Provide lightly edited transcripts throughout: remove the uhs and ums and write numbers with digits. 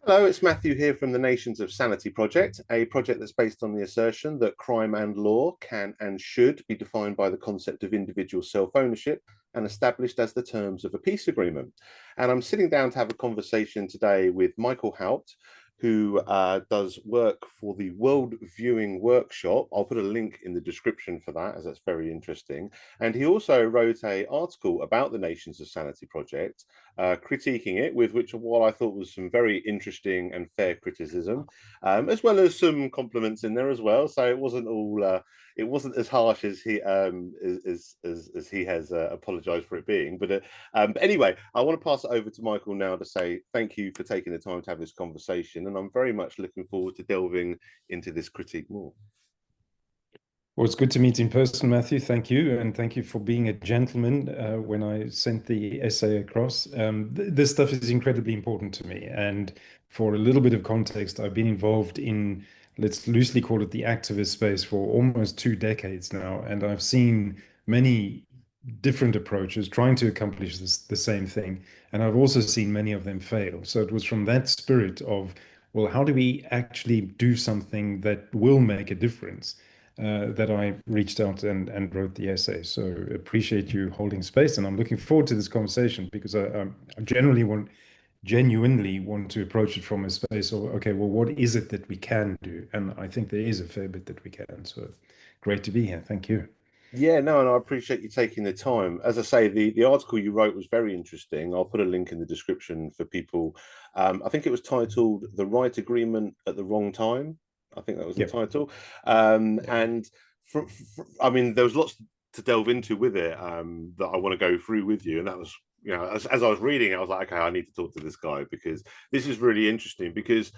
Hello, it's Matthew here from the Nations of Sanity project, a project that's based on the assertion that crime and law can and should be defined by the concept of individual self-ownership and established as the terms of a peace agreement. And I'm sitting down to have a conversation today with Michael Haupt, who does work for the World Viewing Workshop. I'll put a link in the description for that, as that's very interesting. And he also wrote an article about the Nations of Sanity project, critiquing it, with which what I thought was some very interesting and fair criticism, as well as some compliments in there as well. So it wasn't as harsh as he has apologized for it being. But anyway, I want to pass it over to Michael now to say thank you for taking the time to have this conversation, and I'm very much looking forward to delving into this critique more. Well, it's good to meet in person, Matthew. Thank you. And thank you for being a gentleman when I sent the essay across. This stuff is incredibly important to me. And for a little bit of context, I've been involved in, let's loosely call it the activist space for almost 2 decades now. And I've seen many different approaches trying to accomplish the same thing. And I've also seen many of them fail. So it was from that spirit of, well, how do we actually do something that will make a difference? That I reached out and wrote the essay. So appreciate you holding space, and I'm looking forward to this conversation because I genuinely want to approach it from a space of, okay, well, what is it that we can do? And I think there is a fair bit that we can. So great to be here. Thank you. Yeah, no, and I appreciate you taking the time. As I say, the article you wrote was very interesting. I'll put a link in the description for people. I think it was titled "The Right Agreement at the Wrong Time." I think that was the Yep. title. And I mean, there was lots to delve into with it that I want to go through with you. And that was, as I was reading, I was like, okay, I need to talk to this guy because this is really interesting. Because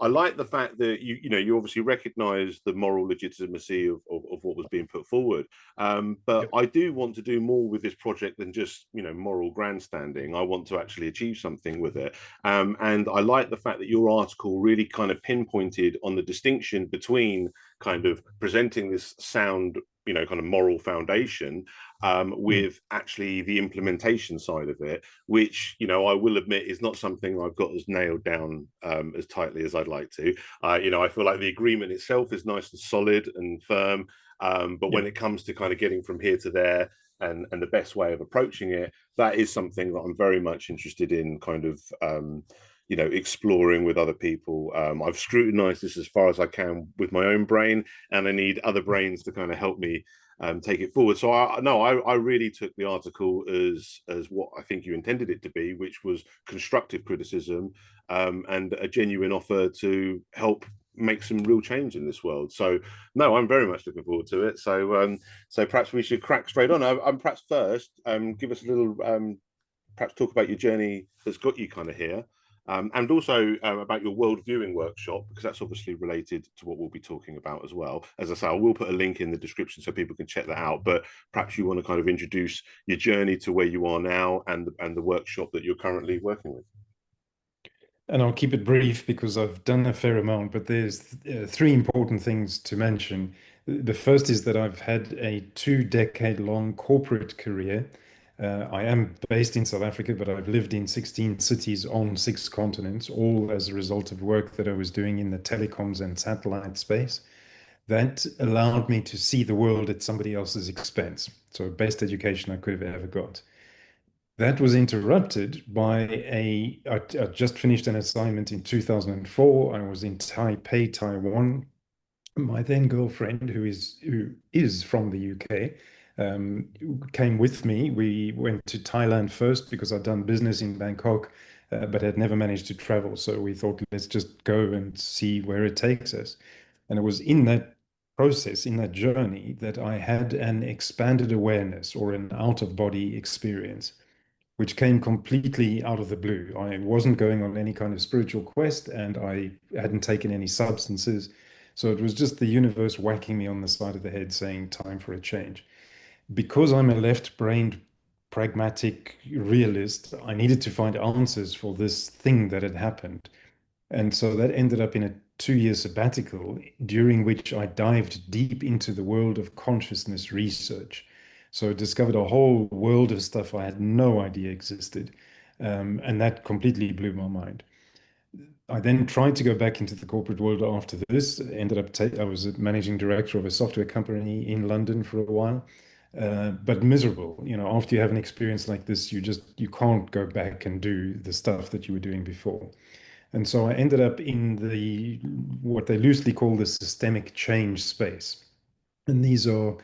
I like the fact that you obviously recognise the moral legitimacy of what was being put forward, but Yep. I do want to do more with this project than just moral grandstanding. I want to actually achieve something with it, and I like the fact that your article really kind of pinpointed on the distinction between kind of presenting this sound kind of moral foundation Mm. with actually the implementation side of it, which I will admit is not something I've got as nailed down as tightly as I'd like to. I feel like the agreement itself is nice and solid and firm, but when Yep. it comes to kind of getting from here to there and the best way of approaching it, that is something that I'm very much interested in kind of exploring with other people. I've scrutinized this as far as I can with my own brain, and I need other brains to kind of help me take it forward. So I really took the article as what I think you intended it to be, which was constructive criticism and a genuine offer to help make some real change in this world. So no, I'm very much looking forward to it. So perhaps we should crack straight on. I'm perhaps first give us a little perhaps talk about your journey that's got you kind of here. And also about your world viewing workshop, because that's obviously related to what we'll be talking about as well. As I say, I will put a link in the description so people can check that out. But perhaps you want to kind of introduce your journey to where you are now and the workshop that you're currently working with. And I'll keep it brief because I've done a fair amount, but there's three important things to mention. The first is that I've had a 2 decade long corporate career. I am based in South Africa, but I've lived in 16 cities on 6 continents, all as a result of work that I was doing in the telecoms and satellite space. That allowed me to see the world at somebody else's expense. So, best education I could have ever got. That was interrupted by I just finished an assignment in 2004. I was in Taipei, Taiwan. My then girlfriend, who is from the UK, came with me. We went to Thailand first because I'd done business in Bangkok, but had never managed to travel. So we thought, let's just go and see where it takes us. And it was in that process, in that journey, that I had an expanded awareness or an out-of-body experience which came completely out of the blue. I wasn't going on any kind of spiritual quest and I hadn't taken any substances. So it was just the universe whacking me on the side of the head saying, time for a change. Because I'm a left-brained, pragmatic realist, I needed to find answers for this thing that had happened. And so that ended up in a 2 year sabbatical during which I dived deep into the world of consciousness research. So I discovered a whole world of stuff I had no idea existed. And that completely blew my mind. I then tried to go back into the corporate world after this. Ended up I was a managing director of a software company in London for a while, but miserable. You know, after you have an experience like this, you can't go back and do the stuff that you were doing before. And so I ended up in the what they loosely call the systemic change space. And these are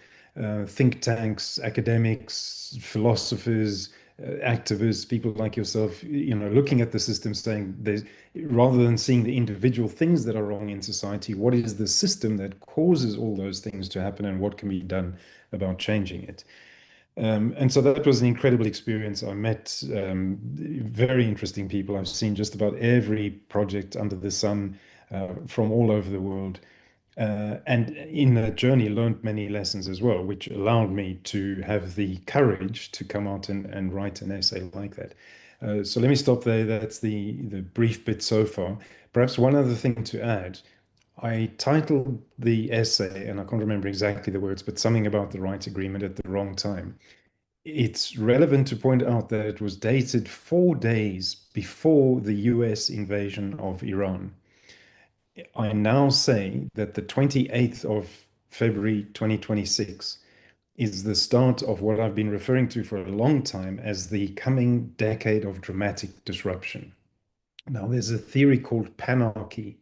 think tanks, academics, philosophers, activists, people like yourself, you know, looking at the system saying there's, rather than seeing the individual things that are wrong in society, what is the system that causes all those things to happen and what can be done about changing it? And so that was an incredible experience. I met very interesting people. I've seen just about every project under the sun from all over the world. And in that journey, learned many lessons as well, which allowed me to have the courage to come out and write an essay like that. So let me stop there. That's the brief bit so far. Perhaps one other thing to add. I titled the essay, and I can't remember exactly the words, but something about the right agreement at the wrong time. It's relevant to point out that it was dated 4 days before the US invasion of Iran. I now say that the 28th of February 2026 is the start of what I've been referring to for a long time as the coming decade of dramatic disruption. Now, there's a theory called panarchy,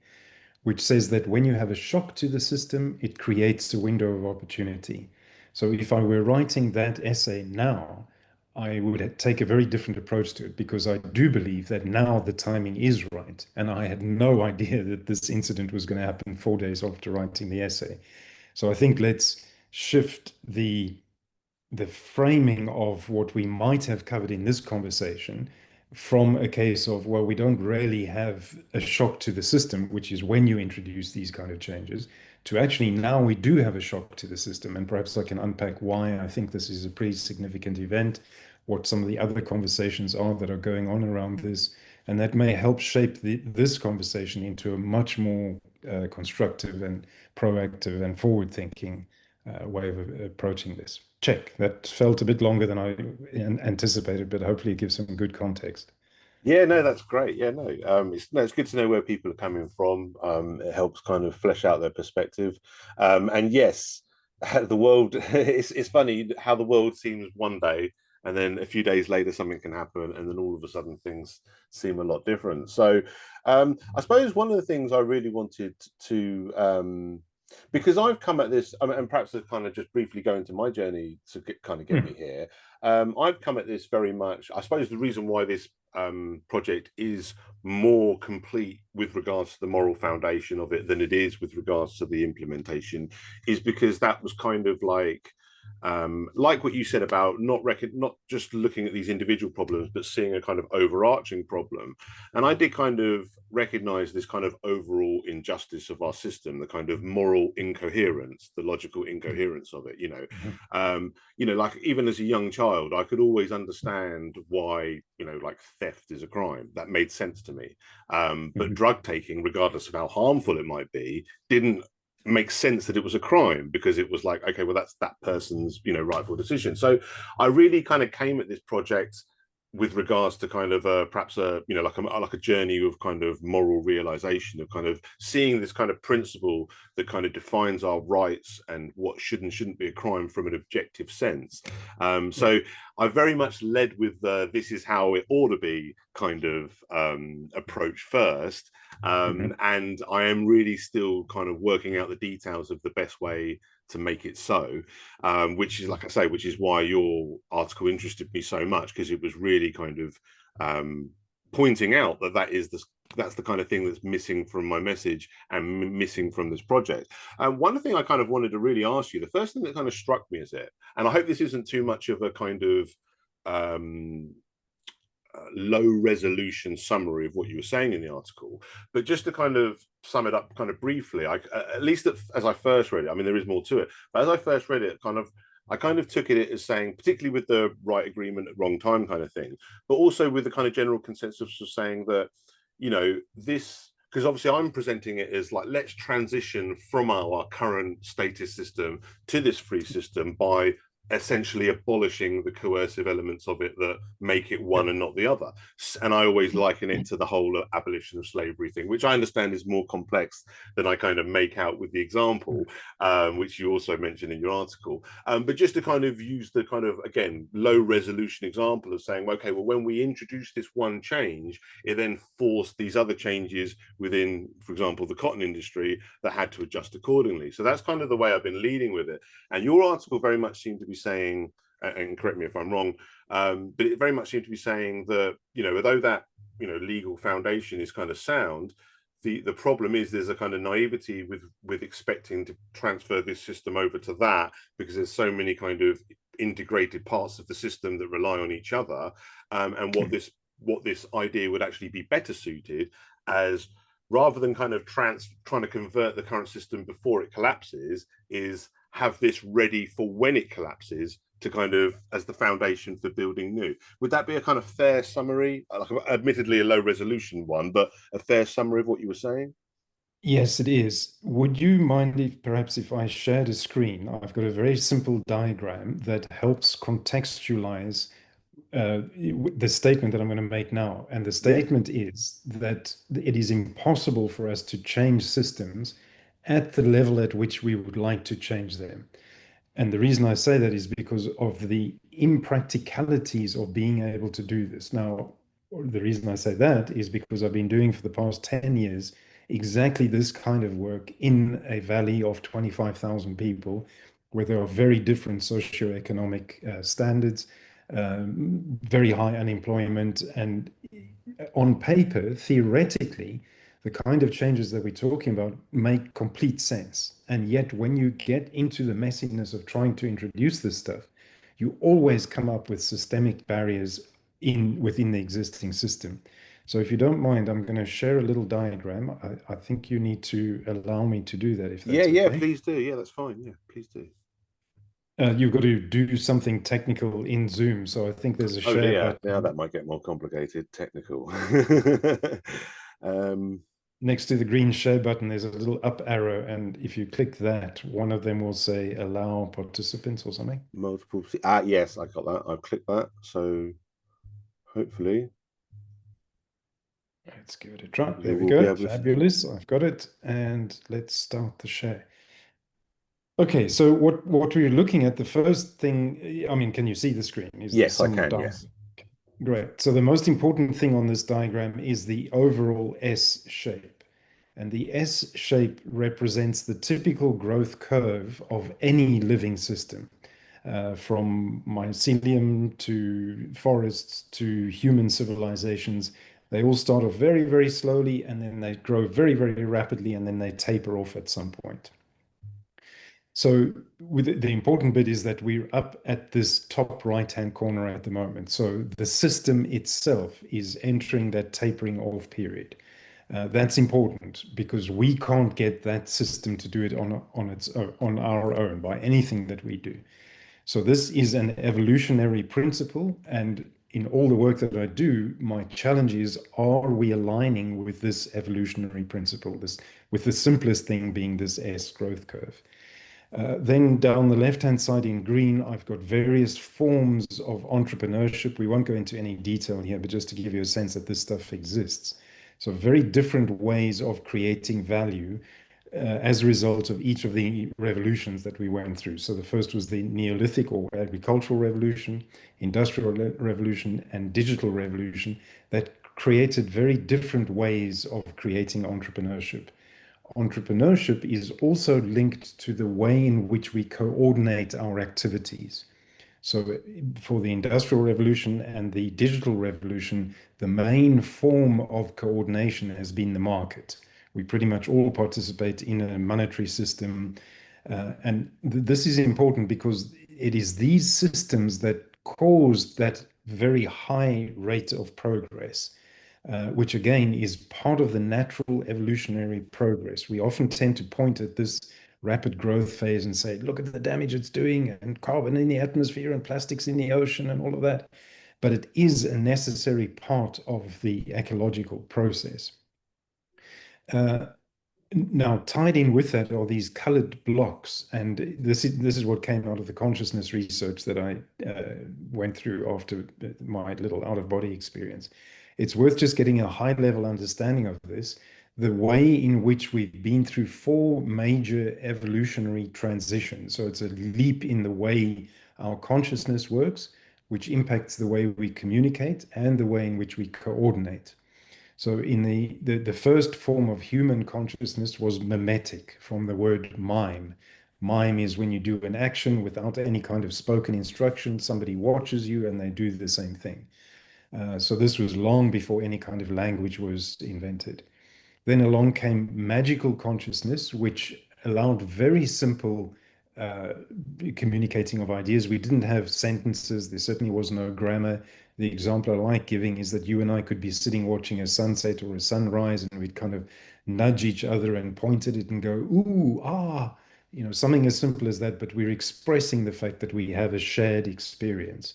which says that when you have a shock to the system, it creates a window of opportunity. So if I were writing that essay now, I would take a very different approach to it because I do believe that now the timing is right. And I had no idea that this incident was going to happen 4 days after writing the essay. So I think let's shift the framing of what we might have covered in this conversation from a case of, well, we don't really have a shock to the system, which is when you introduce these kind of changes, to actually now we do have a shock to the system. And perhaps I can unpack why I think this is a pretty significant event, what some of the other conversations are that are going on around this. And that may help shape this conversation into a much more constructive and proactive and forward-thinking way of approaching this. Check. That felt a bit longer than I anticipated, but hopefully it gives some good context. Yeah, no, that's great. Yeah, no, it's no, it's good to know where people are coming from. It helps kind of flesh out their perspective. And yes, the world. It's funny how the world seems one day, and then a few days later something can happen, and then all of a sudden things seem a lot different. So, I suppose one of the things I really wanted to because I've come at this, I mean, and perhaps to kind of just briefly go into my journey to kind of get me Hmm. here. I've come at this very much. I suppose the reason why this project is more complete with regards to the moral foundation of it than it is with regards to the implementation is because that was kind of like what you said about not just looking at these individual problems but seeing a kind of overarching problem. And I did kind of recognize this kind of overall injustice of our system, the kind of moral incoherence, the logical incoherence of it, Mhm. like even as a young child, I could always understand why, like theft is a crime. That made sense to me. But Mhm. drug taking, regardless of how harmful it might be, didn't make sense that it was a crime because it was like, okay, well, that's that person's, rightful decision. So I really kind of came at this project with regards to kind of perhaps like a journey of kind of moral realization of kind of seeing this kind of principle that kind of defines our rights and what should and shouldn't be a crime from an objective sense. Yeah. So I very much led with this is how it ought to be kind of approach first. Mhm. And I am really still kind of working out the details of the best way to make it so, which is, like I say, which is why your article interested me so much, because it was really kind of pointing out that that's the kind of thing that's missing from my message and missing from this project. And one thing I kind of wanted to really ask you, the first thing that kind of struck me is it, and I hope this isn't too much of a kind of low resolution summary of what you were saying in the article, but just to kind of sum it up kind of briefly, at least as I first read it, I mean, there is more to it, but as I first read it, I kind of took it as saying, particularly with the right agreement at wrong time kind of thing, but also with the kind of general consensus of saying that, this, because obviously I'm presenting it as like, let's transition from our current status system to this free system by essentially abolishing the coercive elements of it that make it one Yep. and not the other. And I always liken it to the whole abolition of slavery thing, which I understand is more complex than I kind of make out with the example, which you also mentioned in your article. But just to kind of use the kind of, again, low resolution example of saying, okay, well, when we introduced this one change, it then forced these other changes within, for example, the cotton industry that had to adjust accordingly. So that's kind of the way I've been leading with it. And your article very much seemed to be saying, and correct me if I'm wrong, but it very much seemed to be saying that, although that, legal foundation is kind of sound, the problem is there's a kind of naivety with expecting to transfer this system over to that, because there's so many kind of integrated parts of the system that rely on each other, and what this idea would actually be better suited as, rather than kind of trying to convert the current system before it collapses, is have this ready for when it collapses, to kind of as the foundation for building new. Would that be a kind of fair summary? Like, admittedly a low resolution one, but a fair summary of what you were saying? Yes, it is. Would you mind if perhaps if I shared a screen? I've got a very simple diagram that helps contextualize the statement that I'm going to make now. And the Yeah. statement is that it is impossible for us to change systems at the level at which we would like to change them. And the reason I say that is because of the impracticalities of being able to do this. Now, the reason I say that is because I've been doing for the past 10 years exactly this kind of work in a valley of 25,000 people, where there are very different socioeconomic standards, very high unemployment, and on paper, theoretically, the kind of changes that we're talking about make complete sense. And yet, when you get into the messiness of trying to introduce this stuff, you always come up with systemic barriers within the existing system. So if you don't mind, I'm going to share a little diagram. I think you need to allow me to do that if Yeah, that's yeah, okay. please do. Yeah, that's fine. Yeah, please do. You've got to do something technical in Zoom. So I think there's a Oh share dear, now button that might get more complicated, technical. um, next to the green share button. There's a little up arrow. And if you click that, one of them will say allow participants or something. multiple. Yes, I got that. I've clicked that. So hopefully, Let's give it a try. hopefully There we we'll be go. able to. Fabulous. I've got it. And let's start the share. Okay, so what we're looking at, the first thing, I mean, can you see the screen? Is there Yes, I some can. diagram? Yes. Great. So the most important thing on this diagram is the overall S shape. And the S shape represents the typical growth curve of any living system, from mycelium to forests to human civilizations. They all start off very, very slowly, and then they grow very, very rapidly, and then they taper off at some point. So the important bit is that we're up at this top right-hand corner at the moment. So the system itself is entering that tapering off period. That's important because we can't get that system to do it on our own by anything that we do. So this is an evolutionary principle, and in all the work that I do, my challenge is: are we aligning with this evolutionary principle? This, with the simplest thing being this S growth curve. Then down the left-hand side in green, I've got various forms of entrepreneurship. We won't go into any detail here, but just to give you a sense that this stuff exists. So very different ways of creating value as a result of each of the revolutions that we went through. So the first was the Neolithic or agricultural revolution, industrial revolution, and digital revolution that created very different ways of creating entrepreneurship. Entrepreneurship is also linked to the way in which we coordinate our activities. So, for the Industrial Revolution and the Digital Revolution, the main form of coordination has been the market. We pretty much all participate in a monetary system. And this is important because it is these systems that caused that very high rate of progress, which again is part of the natural evolutionary progress. We often tend to point at this rapid growth phase and say, look at the damage it's doing, and carbon in the atmosphere, and plastics in the ocean, and all of that. But it is a necessary part of the ecological process. Uh, Now, tied in with that are these colored blocks, and this is what came out of the consciousness research that I went through after my little out-of-body experience. It's worth just getting a high-level understanding of this, the way in which we've been through four major evolutionary transitions. So it's a leap in the way our consciousness works, which impacts the way we communicate and the way in which we coordinate. So in the first form of human consciousness was mimetic from the word mime. Mime is when you do an action without any kind of spoken instruction, somebody watches you and they do the same thing. So this was long before any kind of language was invented. Then along came magical consciousness, which allowed very simple uh, communicating of ideas. We didn't have sentences. There certainly was no grammar. The example I like giving is that you and I could be sitting watching a sunset or a sunrise, and we'd kind of nudge each other and point at it and go, ooh, ah, something as simple as that, but we're expressing the fact that we have a shared experience.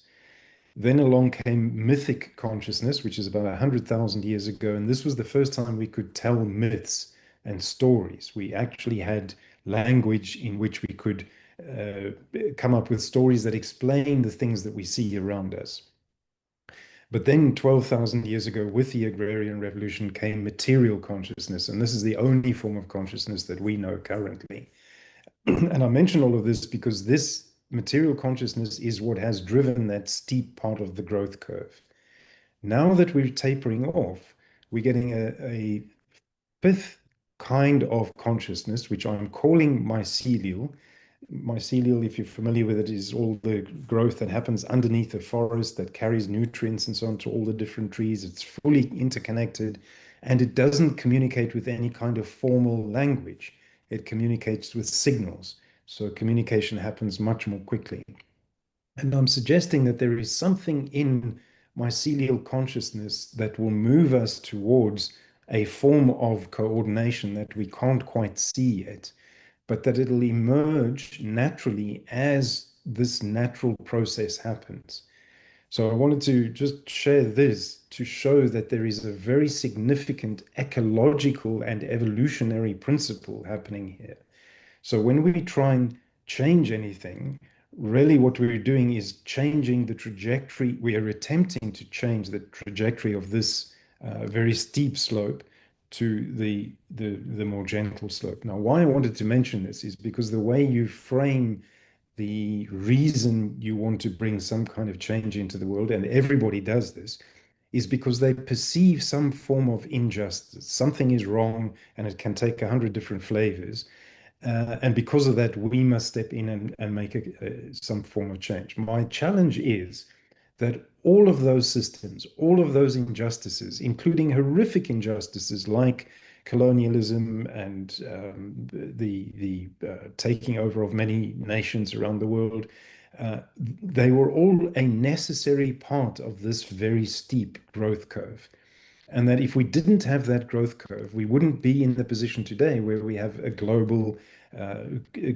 Then along came mythic consciousness, which is about 100,000 years ago. And this was the first time we could tell myths and stories. We actually had language in which we could come up with stories that explain the things that we see around us. But then 12,000 years ago, with the agrarian revolution, came material consciousness. And this is the only form of consciousness that we know currently. And I mention all of this because this material consciousness is what has driven that steep part of the growth curve. Now that we're tapering off, we're getting a fifth kind of consciousness, which I'm calling mycelial. Mycelial, if you're familiar with it, is all the growth that happens underneath a forest that carries nutrients and so on to all the different trees. It's fully interconnected and it doesn't communicate with any kind of formal language. It communicates with signals. So communication happens much more quickly. And I'm suggesting that there is something in mycelial consciousness that will move us towards a form of coordination that we can't quite see yet, but that it'll emerge naturally as this natural process happens. So I wanted to just share this to show that there is a very significant ecological and evolutionary principle happening here. So when we try and change anything, really what we're doing is changing the trajectory. We are attempting to change the trajectory of this very steep slope to the more gentle slope. Now, why I wanted to mention this is because the way you frame the reason you want to bring some kind of change into the world, and everybody does this, is because they perceive some form of injustice. Something is wrong, and it can take 100 different flavors. And because of that, we must step in and make some form of change. My challenge is that all of those systems, all of those injustices, including horrific injustices like colonialism and the taking over of many nations around the world, they were all a necessary part of this very steep growth curve. And that if we didn't have that growth curve, we wouldn't be in the position today where we have a global uh,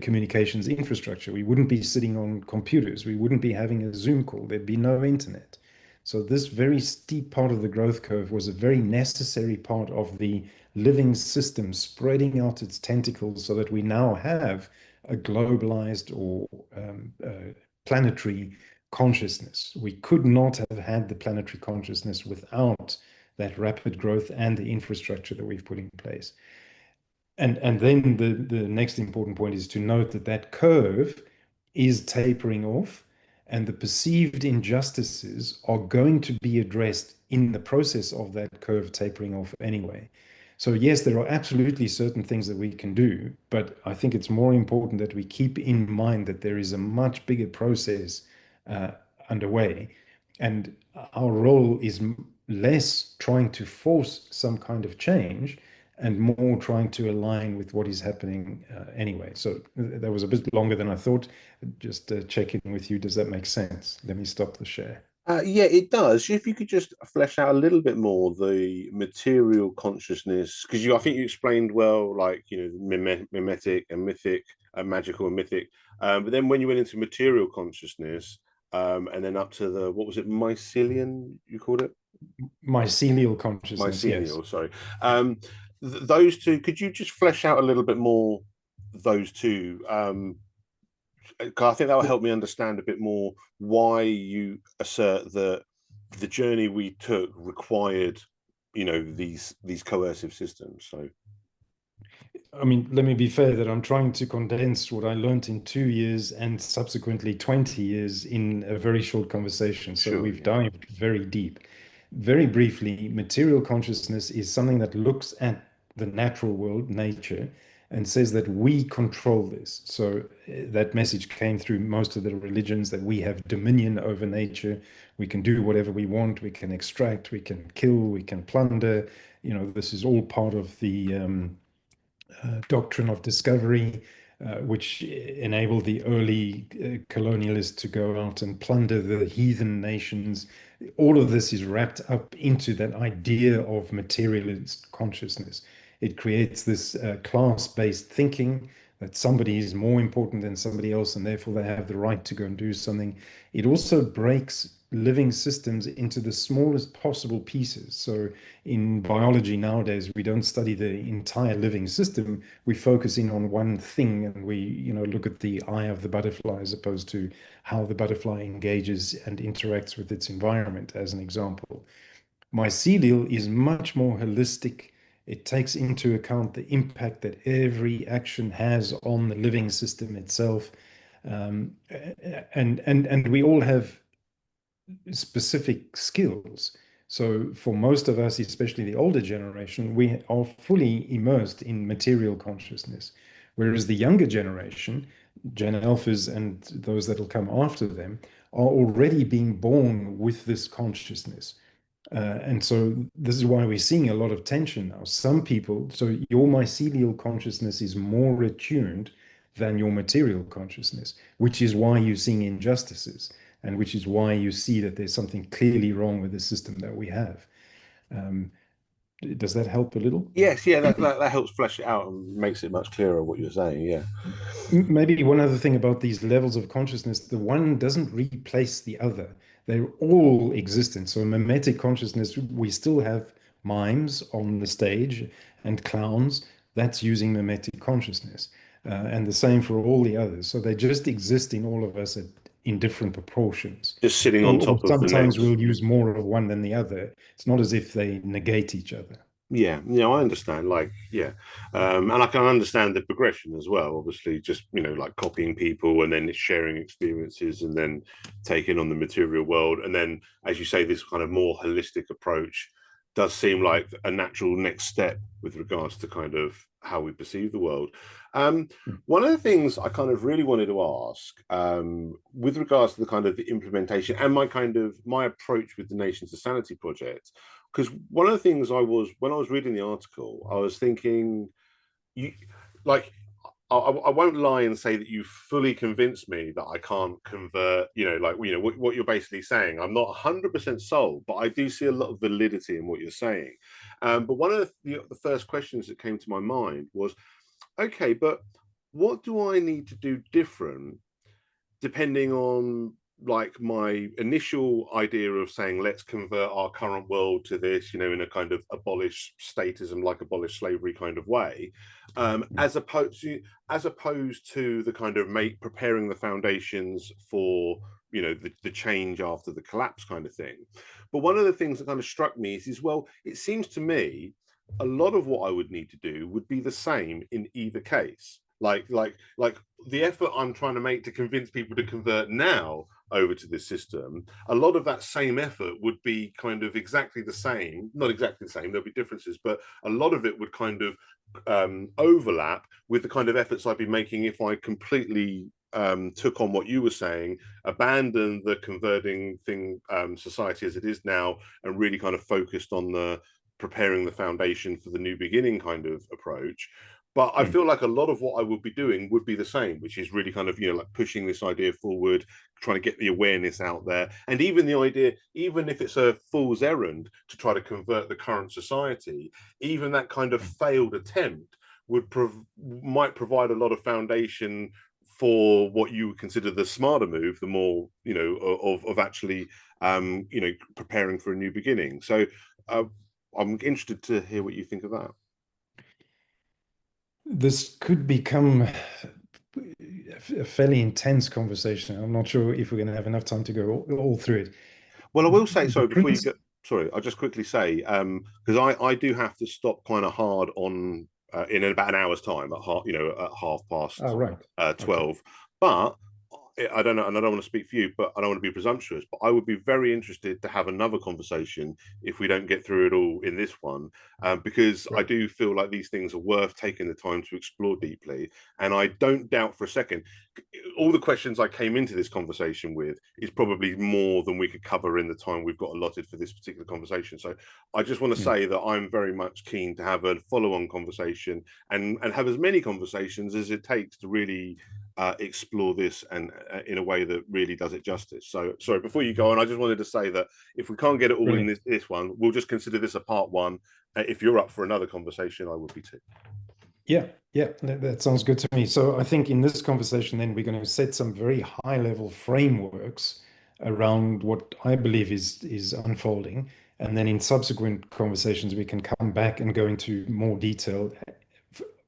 communications infrastructure. We wouldn't be sitting on computers. We wouldn't be having a Zoom call. There'd be no internet. So this very steep part of the growth curve was a very necessary part of the living system spreading out its tentacles so that we now have a globalized or planetary consciousness. We could not have had the planetary consciousness without that rapid growth and the infrastructure that we've put in place. And then the next important point is to note that that curve is tapering off, and the perceived injustices are going to be addressed in the process of that curve tapering off anyway. So yes, there are absolutely certain things that we can do, but I think it's more important that we keep in mind that there is a much bigger process uh, underway, and our role is less trying to force some kind of change and more trying to align with what is happening anyway. So that was a bit longer than I thought. Just checking with you. Does that make sense? Let me stop the share. Yeah, it does. If you could just flesh out a little bit more the material consciousness, because I think you explained well, like mimetic and mythic, magical and mythic. But then when you went into material consciousness, and then up to the what was it, mycelian? You called it Mycelial consciousness, yes. mycelial. Sorry. Um, those two, could you just flesh out a little bit more those two? 'Cause I think that will help me understand a bit more why you assert that the journey we took required, these coercive systems. So I mean, let me be fair that I'm trying to condense what I learned in 2 years and subsequently 20 years in a very short conversation. So sure, we've yeah, dived very deep. Very briefly, material consciousness is something that looks at the natural world, nature, and says that we control this. So that message came through most of the religions that we have dominion over nature. We can do whatever we want. We can extract, we can kill, we can plunder. This is all part of the doctrine of discovery, which enabled the early colonialists to go out and plunder the heathen nations. All of this is wrapped up into that idea of materialist consciousness. It creates this class-based thinking that somebody is more important than somebody else, and therefore they have the right to go and do something. It also breaks living systems into the smallest possible pieces. So in biology nowadays, we don't study the entire living system. We focus in on one thing, and we, look at the eye of the butterfly as opposed to how the butterfly engages and interacts with its environment, as an example. Mycelial is much more holistic. It takes into account the impact that every action has on the living system itself. And we all have specific skills. So for most of us, especially the older generation, we are fully immersed in material consciousness. Whereas the younger generation, Gen Alphas and those that will come after them, are already being born with this consciousness. And so this is why we're seeing a lot of tension now. Some people, so your mycelial consciousness is more attuned than your material consciousness, which is why you're seeing injustices and which is why you see that there's something clearly wrong with the system that we have. Um, does that help a little? yes, yeah, that helps flesh it out and makes it much clearer what you're saying. Yeah, Maybe one other thing about these levels of consciousness, the one doesn't replace the other. They're all existent. So, mimetic consciousness, we still have mimes on the stage and clowns. That's using mimetic consciousness. And the same for all the others. So, they just exist in all of us in different proportions. just sitting on Or top of the sometimes next. we'll use more of one than the other. It's not as if they negate each other. Yeah, I understand. Like, yeah, and I can understand the progression as well. Obviously, just like copying people and then sharing experiences and then taking on the material world, and then, as you say, this kind of more holistic approach does seem like a natural next step with regards to kind of how we perceive the world. Um, One of the things I kind of really wanted to ask, with regards to the kind of the implementation and my approach with the Nations of Sanity project, because one of the things when I was reading the article, I was thinking, you like, I won't lie and say that you fully convinced me that I can't convert, what you're basically saying. I'm not 100% sold, but I do see a lot of validity in what you're saying. But one of the first questions that came to my mind was, okay, but what do I need to do different depending on like my initial idea of saying let's convert our current world to this, in a kind of abolish statism, like abolish slavery kind of way, as opposed to the kind of preparing the foundations for the change after the collapse kind of thing. But one of the things that kind of struck me is well, it seems to me a lot of what I would need to do would be the same in either case. Like the effort I'm trying to make to convince people to convert now over to this system, a lot of that same effort would be kind of exactly the same, not exactly the same, there'll be differences, but a lot of it would kind of overlap with the kind of efforts I'd be making if I completely took on what you were saying, abandoned the converting thing, society as it is now, and really kind of focused on the preparing the foundation for the new beginning kind of approach. But I feel like a lot of what I would be doing would be the same, which is really kind of, like pushing this idea forward, trying to get the awareness out there. And even the idea, even if it's a fool's errand to try to convert the current society, even that kind of failed attempt might provide a lot of foundation for what you would consider the smarter move, the more, of actually, preparing for a new beginning. So I'm interested to hear what you think of that. This could become a fairly intense conversation. I'm not sure if we're going to have enough time to go all through it. Well, I will say The so before you prince. get. Sorry, I'll just quickly say because I do have to stop kind of hard on in about an hour's time at half at half Oh, past right. Okay. 12. But I don't know, and I don't want to speak for you, but I don't want to be presumptuous. But I would be very interested to have another conversation if we don't get through it all in this one, because I Right. do feel like these things are worth taking the time to explore deeply. And I don't doubt for a second all the questions I came into this conversation with is probably more than we could cover in the time we've got allotted for this particular conversation. So I just want to Mm, say that I'm very much keen to have a follow-on conversation and have as many conversations as it takes to really explore this and in a way that really does it justice. So sorry, before you go on, I just wanted to say that if we can't get it all in brilliant. this one, we'll just consider this a part one. If you're up for another conversation, I would be too. Yeah, yeah, that sounds good to me. So I think in this conversation, then we're going to set some very high level frameworks around what I believe is unfolding. And then in subsequent conversations, we can come back and go into more detail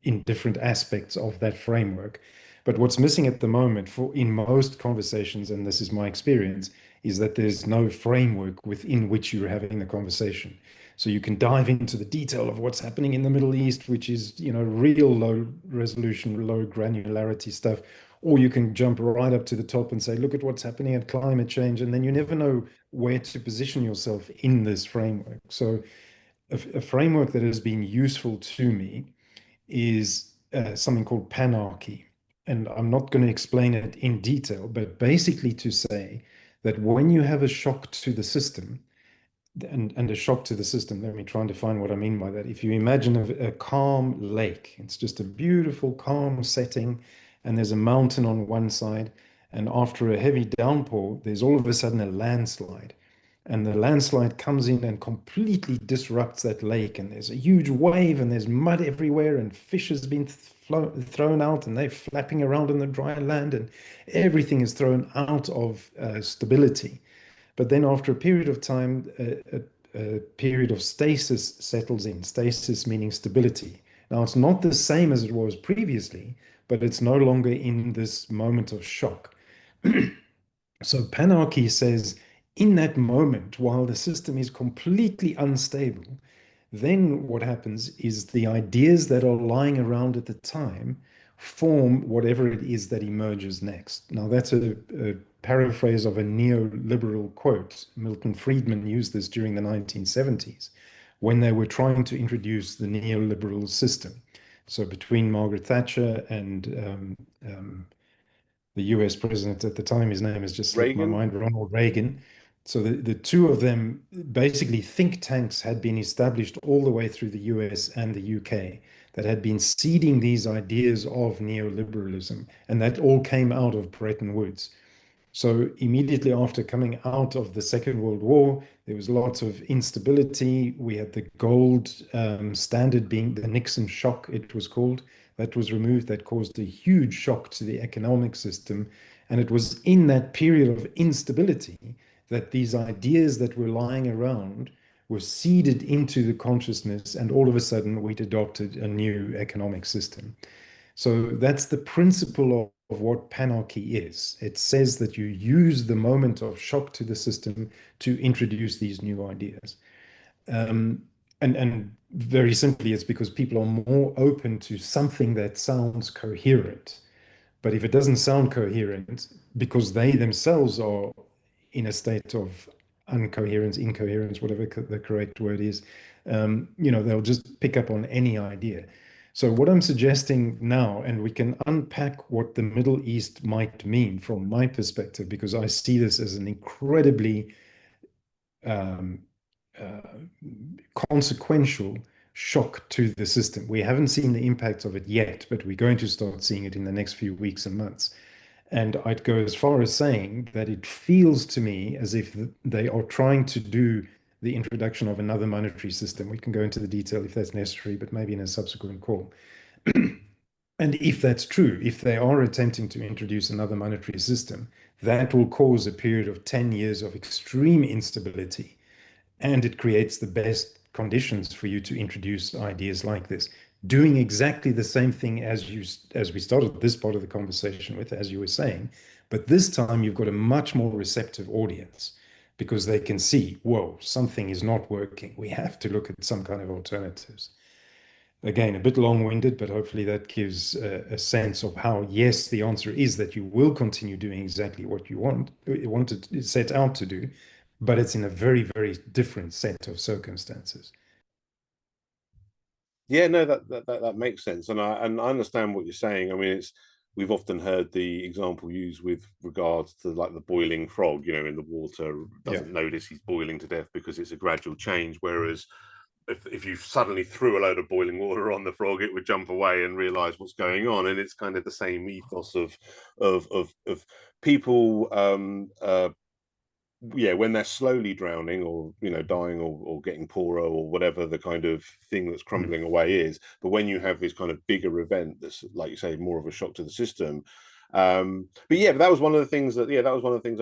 in different aspects of that framework. But what's missing at the moment for in most conversations, and this is my experience, is that there's no framework within which you're having the conversation. So you can dive into the detail of what's happening in the Middle East, which is, real low resolution, low granularity stuff, or you can jump right up to the top and say, look at what's happening at climate change, and then you never know where to position yourself in this framework. So a framework that has been useful to me is something called panarchy. And I'm not going to explain it in detail, but basically to say that when you have a shock to the system, and a shock to the system, let me try and define what I mean by that. If you imagine a calm lake, it's just a beautiful, calm setting, and there's a mountain on one side, and after a heavy downpour, there's all of a sudden a landslide. And the landslide comes in and completely disrupts that lake. And there's a huge wave, and there's mud everywhere, and fish has been thrown out, and they're flapping around in the dry land, and everything is thrown out of stability. But then after a period of time, a period of stasis settles in. Stasis meaning stability. Now, it's not the same as it was previously, but it's no longer in this moment of shock. So panarchy says in that moment, while the system is completely unstable, then what happens is the ideas that are lying around at the time form whatever it is that emerges next. Now, that's a paraphrase of a neoliberal quote. Milton Friedman used this during the 1970s when they were trying to introduce the neoliberal system. So between Margaret Thatcher and the US president at the time, his name has just slipped my Reagan. mind, Ronald Reagan. So the two of them, basically think tanks had been established all the way through the US and the UK that had been seeding these ideas of neoliberalism. And that all came out of Bretton Woods. So immediately after coming out of the Second World War, there was lots of instability. We had the gold standard being the Nixon shock, it was called, that was removed. That caused a huge shock to the economic system. And it was in that period of instability that these ideas that were lying around were seeded into the consciousness, and all of a sudden we'd adopted a new economic system. So that's the principle of what panarchy is. It says that you use the moment of shock to the system to introduce these new ideas. Um, and very simply, it's because people are more open to something that sounds coherent. But if it doesn't sound coherent, because they themselves are in a state of uncoherence, incoherence, whatever the correct word is, they'll just pick up on any idea. So what I'm suggesting now, and we can unpack what the Middle East might mean from my perspective, because I see this as an incredibly um, uh, consequential shock to the system. We haven't seen the impact of it yet, but we're going to start seeing it in the next few weeks and months. And I'd go as far as saying that it feels to me as if they are trying to do the introduction of another monetary system. We can go into the detail if that's necessary, but maybe in a subsequent call. And if that's true, if they are attempting to introduce another monetary system, that will cause a period of 10 years of extreme instability, and it creates the best conditions for you to introduce ideas like this. doing exactly the same thing as we started this part of the conversation with, as you were saying, but this time you've got a much more receptive audience because they can see, whoa, something is not working. We have to look at some kind of alternatives. Again, a bit long-winded, but hopefully that gives a sense of how, yes, the answer is that you will continue doing exactly what you wanted set out to do, but it's in a very, very different set of circumstances. Yeah, no, that makes sense, and I understand what you're saying. I mean, it's we've often heard the example used with regards to like the boiling frog, in the water Yeah. doesn't notice he's boiling to death because it's a gradual change. Whereas if you suddenly threw a load of boiling water on the frog, it would jump away and realize what's going on. And it's kind of the same ethos of people yeah, when they're slowly drowning or dying or getting poorer or whatever the kind of thing that's Mm. crumbling away is, but when you have this kind of bigger event that's, like you say, more of a shock to the system. But yeah, but that was one of the things I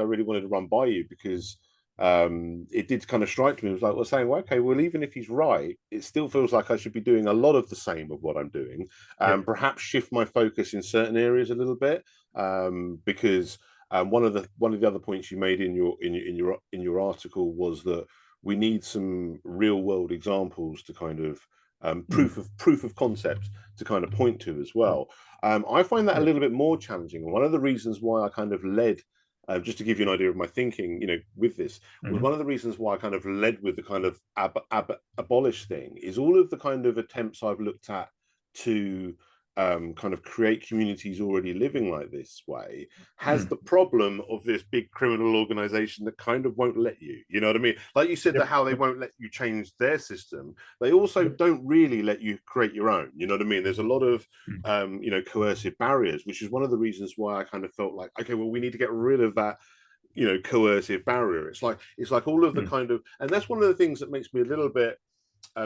really wanted to run by you, because it did kind of strike me. It was like, well, saying, well, okay, well, even if he's right, it still feels like I should be doing a lot of the same of what I'm doing, Yeah. perhaps shift my focus in certain areas a little bit, because one of the other points you made in your article was that we need some real world examples to kind of Mm. proof of concept to kind of point to as well. I find that a Yeah. little bit more challenging, and one of the reasons why I kind of led. Just to give you an idea of my thinking, with this, was Mhm. one of the reasons why I kind of led with the kind of abolish thing is all of the kind of attempts I've looked at to kind of create communities already living like this way has Mm. the problem of this big criminal organization that kind of won't let you. You know what I mean? Like you said, that Yep. how they Yep. won't let you change their system, they also Yep. don't really let you create your own. You know what I mean? There's a lot of Mm. coercive barriers, which is one of the reasons why I kind of felt like, okay, well, we need to get rid of that coercive barrier. It's like all of the Mm. kind of, and that's one of the things that makes me a little bit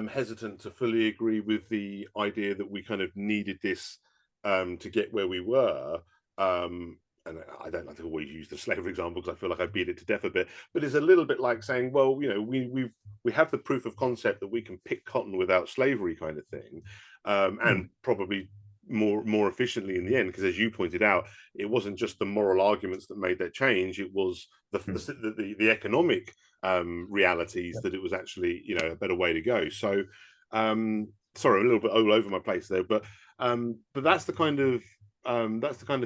hesitant to fully agree with the idea that we kind of needed this to get where we were. And I don't like to always use the slavery example because I feel like I beat it to death a bit, but it's a little bit like saying, well, we have the proof of concept that we can pick cotton without slavery, kind of thing, and Mm. probably more efficiently in the end, because as you pointed out, it wasn't just the moral arguments that made that change; it was Mm. the economic realities Yeah. that it was actually a better way to go. So sorry, a little bit all over my place there, but that's the kind of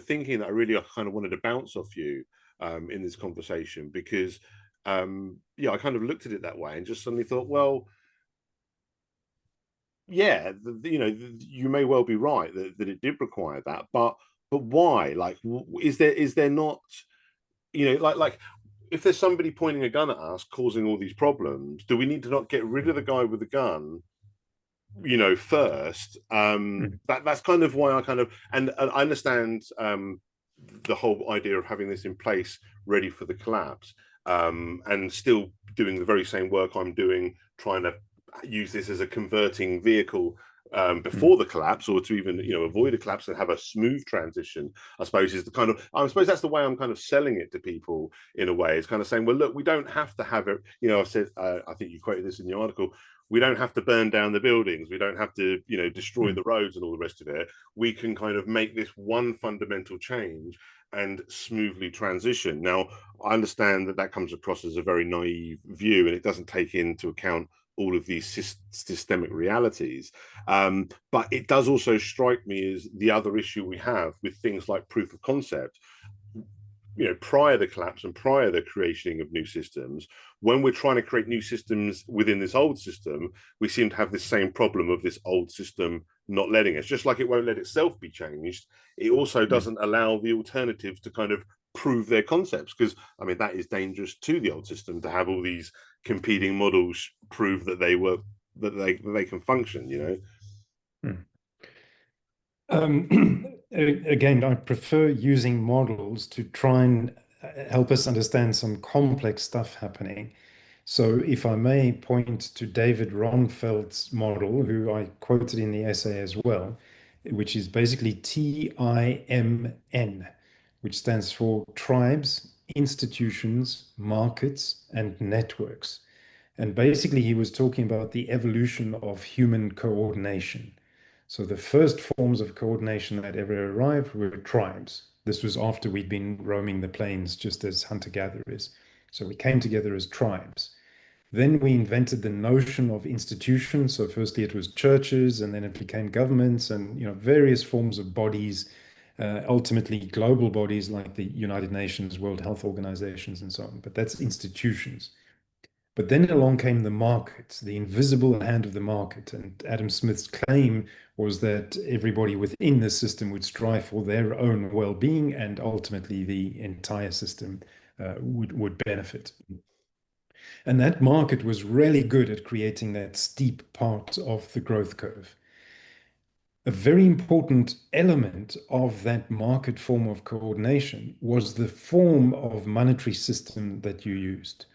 thinking that I really kind of wanted to bounce off you in this conversation, because yeah, I kind of looked at it that way and just suddenly thought, well, yeah, you may well be right that it did require that, but why? Like, is there not, like if there's somebody pointing a gun at us causing all these problems, do we need to not get rid of the guy with the gun, first? Mm. That's kind of why I kind of, and I understand the whole idea of having this in place ready for the collapse, and still doing the very same work I'm doing, trying to use this as a converting vehicle Mm. before the collapse, or to even avoid a collapse and have a smooth transition. I suppose is the kind of, I suppose that's the way I'm kind of selling it to people in a way. It's kind of saying, well, look, we don't have to have it. I said, I think you quoted this in the article. We don't have to burn down the buildings. We don't have to, destroy Mm. the roads and all the rest of it. We can kind of make this one fundamental change and smoothly transition. Now, I understand that comes across as a very naive view, and it doesn't take into account all of these systemic realities. But it does also strike me as the other issue we have with things like proof of concept. Prior to the collapse and prior to the creation of new systems, when we're trying to create new systems within this old system, we seem to have this same problem of this old system not letting us. Just like it won't let itself be changed, it also Mm. doesn't allow the alternatives to kind of prove their concepts, because I mean that is dangerous to the old system to have all these competing models prove that they can function. Mm. Again, I prefer using models to try and help us understand some complex stuff happening. So, if I may point to David Ronfeld's model, who I quoted in the essay as well, which is basically TIMN, which stands for tribes, institutions, markets, and networks. And basically, he was talking about the evolution of human coordination. So the first forms of coordination that ever arrived were tribes. This was after we'd been roaming the plains just as hunter-gatherers. So we came together as tribes. Then we invented the notion of institutions. So firstly it was churches, and then it became governments and various forms of bodies, ultimately global bodies like the United Nations, World Health Organizations, and so on. But that's institutions. But then along came the market, the invisible hand of the market. And Adam Smith's claim was that everybody within the system would strive for their own well-being, and ultimately the entire system would benefit. And that market was really good at creating that steep part of the growth curve. A very important element of that market form of coordination was the form of monetary system that you used.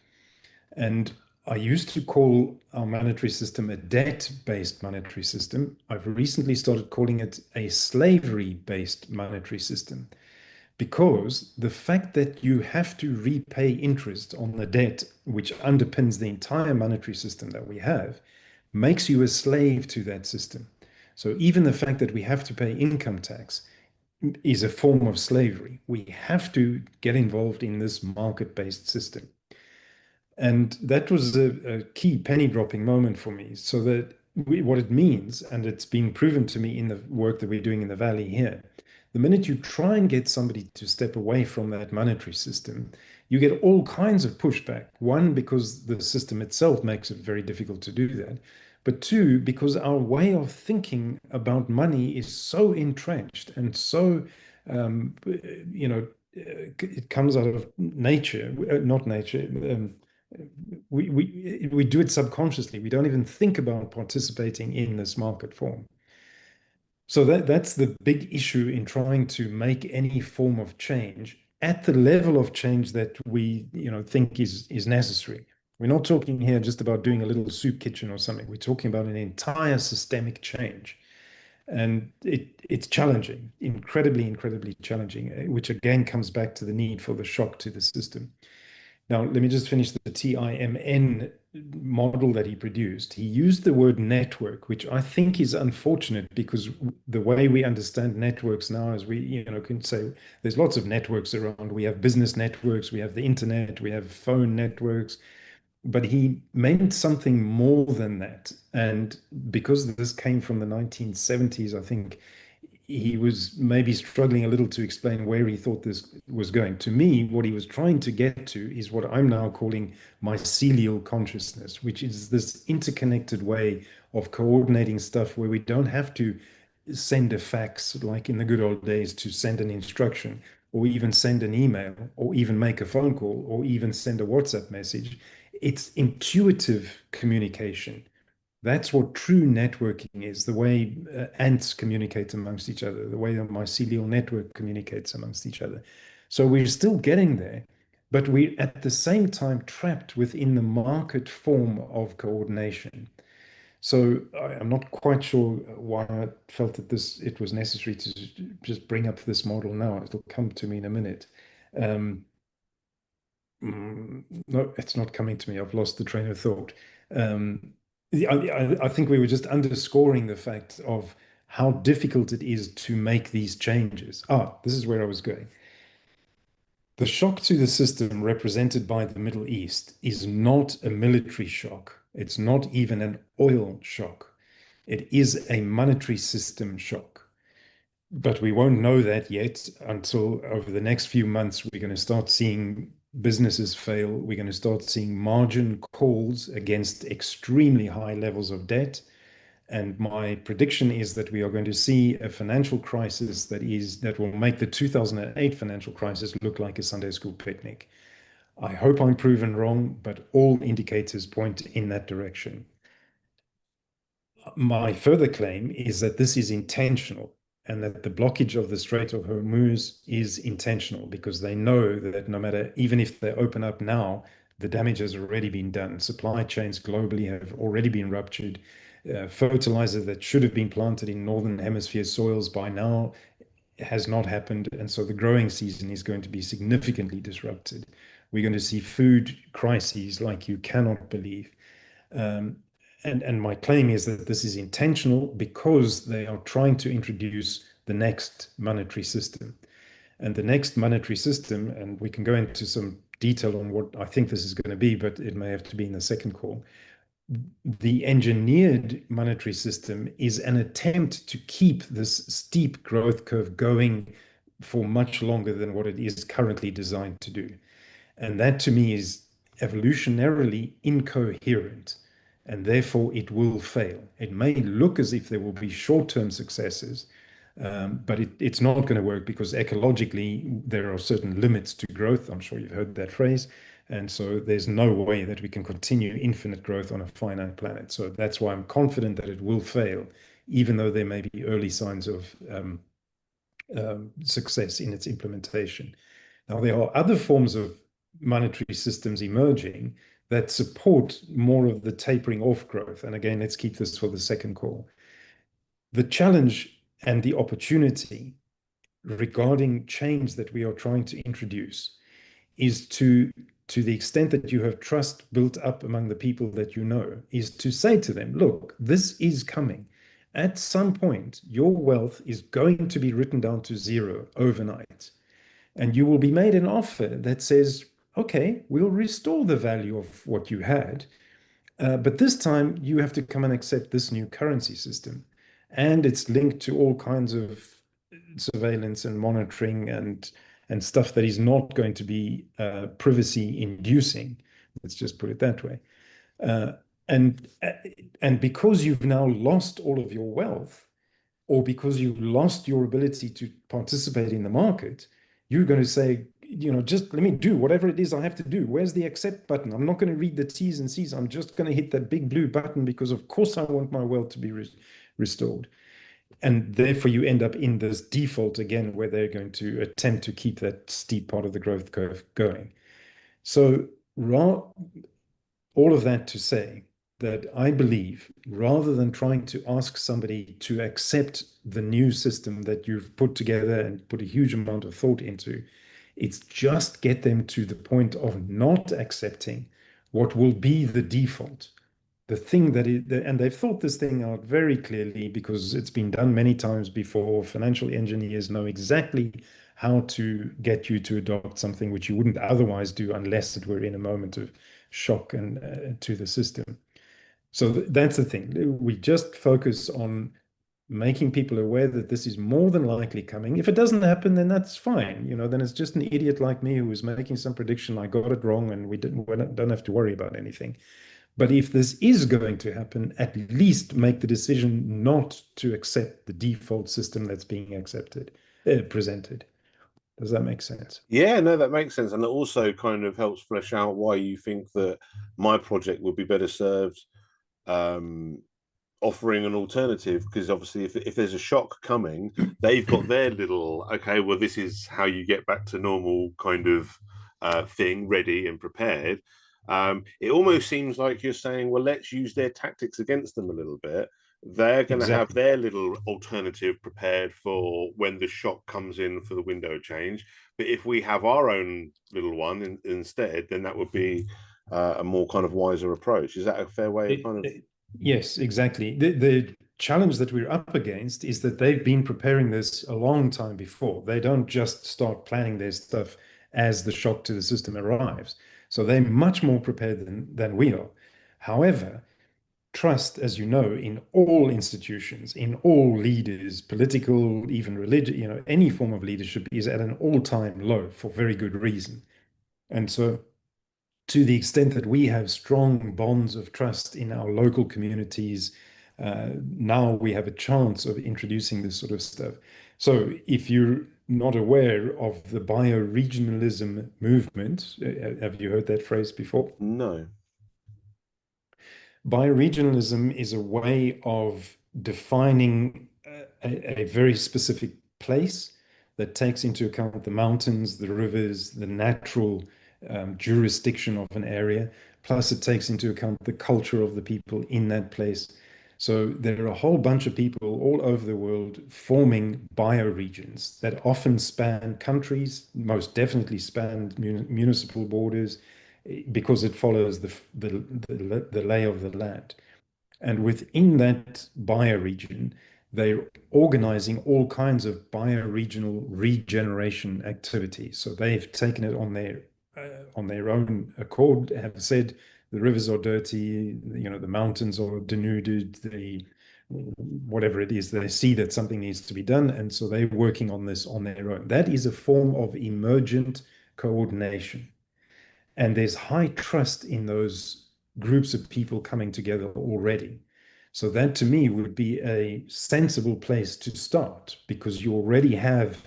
And I used to call our monetary system a debt-based monetary system. I've recently started calling it a slavery-based monetary system, because the fact that you have to repay interest on the debt, which underpins the entire monetary system that we have, makes you a slave to that system. So even the fact that we have to pay income tax is a form of slavery. We have to get involved in this market-based system. And that was a key penny dropping moment for me. So that what it means, and it's been proven to me in the work that we're doing in the Valley here, the minute you try and get somebody to step away from that monetary system, you get all kinds of pushback. One, because the system itself makes it very difficult to do that. But two, because our way of thinking about money is so entrenched and so, it comes out of nature, not nature. We do it subconsciously. We don't even think about participating in this market form. So that's the big issue in trying to make any form of change at the level of change that we think is necessary. We're not talking here just about doing a little soup kitchen or something. We're talking about an entire systemic change. And it's challenging, incredibly, incredibly challenging, which again comes back to the need for the shock to the system. Now, let me just finish the TIMN model that he produced. He used the word network, which I think is unfortunate, because the way we understand networks now is we, can say there's lots of networks around. We have business networks, we have the internet, we have phone networks, but he meant something more than that. And because this came from the 1970s, I think he was maybe struggling a little to explain where he thought this was going. To me, what he was trying to get to is what I'm now calling mycelial consciousness, which is this interconnected way of coordinating stuff where we don't have to send a fax like in the good old days to send an instruction, or even send an email, or even make a phone call, or even send a WhatsApp message. It's intuitive communication. That's what true networking is, the way ants communicate amongst each other, the way a mycelial network communicates amongst each other. So we're still getting there, but we're at the same time trapped within the market form of coordination. So I'm not quite sure why I felt that it was necessary to just bring up this model now. It'll come to me in a minute. Um, no, it's not coming to me. I've lost the train of thought. I think we were just underscoring the fact of how difficult it is to make these changes. This is where I was going. The shock to the system represented by the Middle East is not a military shock. It's not even an oil shock. It is a monetary system shock. But we won't know that yet until over the next few months, we're going to start seeing businesses fail. We're going to start seeing margin calls against extremely high levels of debt. And my prediction is that we are going to see a financial crisis that will make the 2008 financial crisis look like a Sunday school picnic. I hope I'm proven wrong, but all indicators point in that direction. My further claim is that this is intentional, and that the blockage of the Strait of Hormuz is intentional, because they know that no matter, even if they open up now, the damage has already been done. Supply chains globally have already been ruptured. Fertilizer that should have been planted in Northern Hemisphere soils by now has not happened. And so the growing season is going to be significantly disrupted. We're going to see food crises like you cannot believe. and my claim is that this is intentional because they are trying to introduce the next monetary system. And the next monetary system, and we can go into some detail on what I think this is going to be, but it may have to be in the second call. The engineered monetary system is an attempt to keep this steep growth curve going for much longer than what it is currently designed to do. And that to me is evolutionarily incoherent, and therefore it will fail. It may look as if there will be short-term successes, but it's not going to work because ecologically there are certain limits to growth. I'm sure you've heard that phrase. And so there's no way that we can continue infinite growth on a finite planet. So that's why I'm confident that it will fail, even though there may be early signs of success in its implementation. Now, there are other forms of monetary systems emerging that support more of the tapering off growth. And again, let's keep this for the second call. The challenge and the opportunity regarding change that we are trying to introduce is to the extent that you have trust built up among the people that you know, is to say to them, look, this is coming. At some point, your wealth is going to be written down to zero overnight. And you will be made an offer that says, okay, we'll restore the value of what you had. But this time you have to come and accept this new currency system. And it's linked to all kinds of surveillance and monitoring and stuff that is not going to be privacy inducing. Let's just put it that way. Uh, and and because you've now lost all of your wealth, or because you lost your ability to participate in the market, you're going to say, just let me do whatever it is I have to do. Where's the accept button? I'm not going to read the T's and C's. I'm just going to hit that big blue button because, of course, I want my wealth to be restored. And therefore, you end up in this default again, where they're going to attempt to keep that steep part of the growth curve going. So, all of that to say that I believe rather than trying to ask somebody to accept the new system that you've put together and put a huge amount of thought into, it's just get them to the point of not accepting what will be the default. The thing that is, and they've thought this thing out very clearly because it's been done many times before. Financial engineers know exactly how to get you to adopt something which you wouldn't otherwise do unless it were in a moment of shock and to the system. So that's the thing. We just focus on making people aware that this is more than likely coming. If it doesn't happen, then that's fine. Then it's just an idiot like me who was making some prediction. I got it wrong, and we don't have to worry about anything. But if this is going to happen, at least make the decision not to accept the default system that's being presented. Does that make sense? Yeah, no, that makes sense. And it also kind of helps flesh out why you think that my project would be better served um, offering an alternative. Because obviously, if there's a shock coming, they've got their little, okay, well, this is how you get back to normal kind of thing ready and prepared. It almost seems like you're saying, well, let's use their tactics against them a little bit. They're going to have Exactly. their little alternative prepared for when the shock comes in for the window change. But if we have our own little one instead, then that would be a more kind of wiser approach. Is that a fair way of It- kind of? it- yes, exactly. The challenge that we're up against is that they've been preparing this a long time before. They don't just start planning their stuff as the shock to the system arrives. So they're much more prepared than we are. However, trust, as you know, in all institutions, in all leaders, political, even religious, any form of leadership is at an all-time low for very good reason. And so to the extent that we have strong bonds of trust in our local communities, now we have a chance of introducing this sort of stuff. So if you're not aware of the bioregionalism movement, have you heard that phrase before? No. Bioregionalism is a way of defining a very specific place that takes into account the mountains, the rivers, the natural jurisdiction of an area, plus it takes into account the culture of the people in that place. So there are a whole bunch of people all over the world forming bioregions that often span countries, most definitely span municipal borders, because it follows the lay of the land. And within that bioregion, they're organizing all kinds of bioregional regeneration activities. So they've taken it on their own accord, have said the rivers are dirty, the mountains are denuded, the whatever it is, they see that something needs to be done, and so they're working on this on their own. That is a form of emergent coordination. And there's high trust in those groups of people coming together already. So that to me would be a sensible place to start because you already have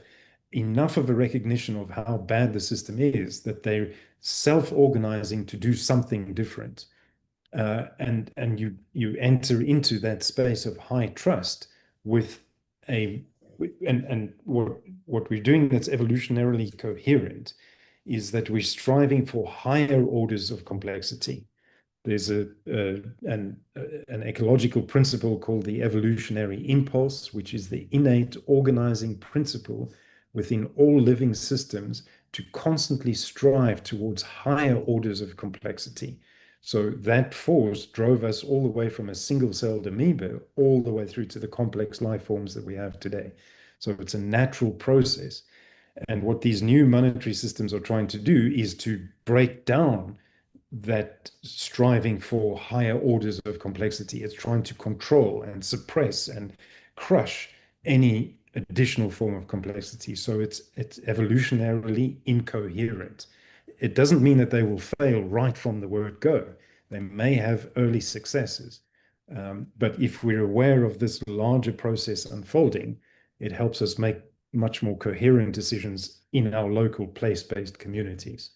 enough of a recognition of how bad the system is that they're self-organizing to do something different. And you enter into that space of high trust with a and what we're doing that's evolutionarily coherent is that we're striving for higher orders of complexity. There's an ecological principle called the evolutionary impulse, which is the innate organizing principle within all living systems to constantly strive towards higher orders of complexity. So that force drove us all the way from a single-celled amoeba all the way through to the complex life forms that we have today. So it's a natural process. And what these new monetary systems are trying to do is to break down that striving for higher orders of complexity. It's trying to control and suppress and crush any additional form of complexity. So it's evolutionarily incoherent. It doesn't mean that they will fail right from the word go. They may have early successes. But if we're aware of this larger process unfolding, it helps us make much more coherent decisions in our local place-based communities.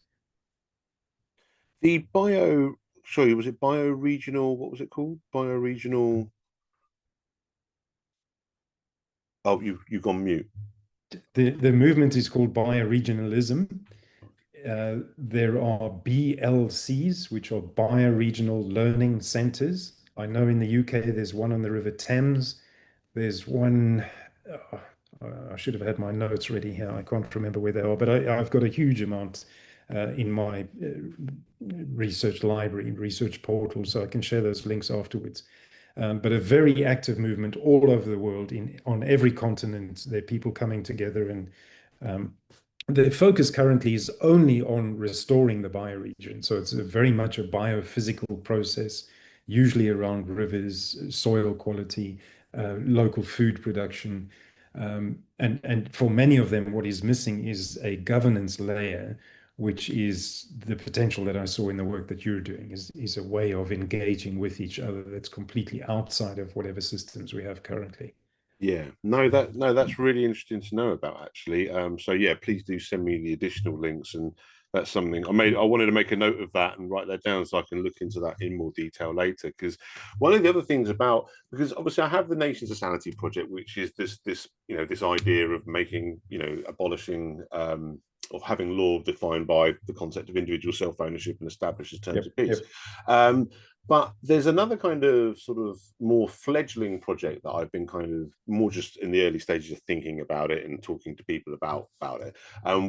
The bio, sorry, was it bioregional? What was it called? Bioregional. Oh, you've gone mute. The movement is called bioregionalism. There are BLCs, which are bioregional learning centers. I know in the UK there's one on the River Thames. There's one, uh, I should have had my notes ready here. I can't remember where they are, but I've got a huge amount in my research library, research portal, so I can share those links afterwards. But a very active movement all over the world, on every continent. There are people coming together, and the focus currently is only on restoring the bioregion. So it's very much a biophysical process, usually around rivers, soil quality, local food production. And for many of them, what is missing is a governance layer, which is the potential that I saw in the work that you're doing, is a way of engaging with each other that's completely outside of whatever systems we have currently. Yeah, no, that's really interesting to know about actually. So yeah, please do send me the additional links, and that's something I wanted to make a note of that and write that down so I can look into that in more detail later. Because one of the other things about, because obviously I have the Nations of Sanity project, which is this this idea of making abolishing or having law defined by the concept of individual self-ownership and established as terms Yep, of peace. yep. But there's another kind of sort of more fledgling project that I've been kind of more just in the early stages of thinking about it and talking to people about it,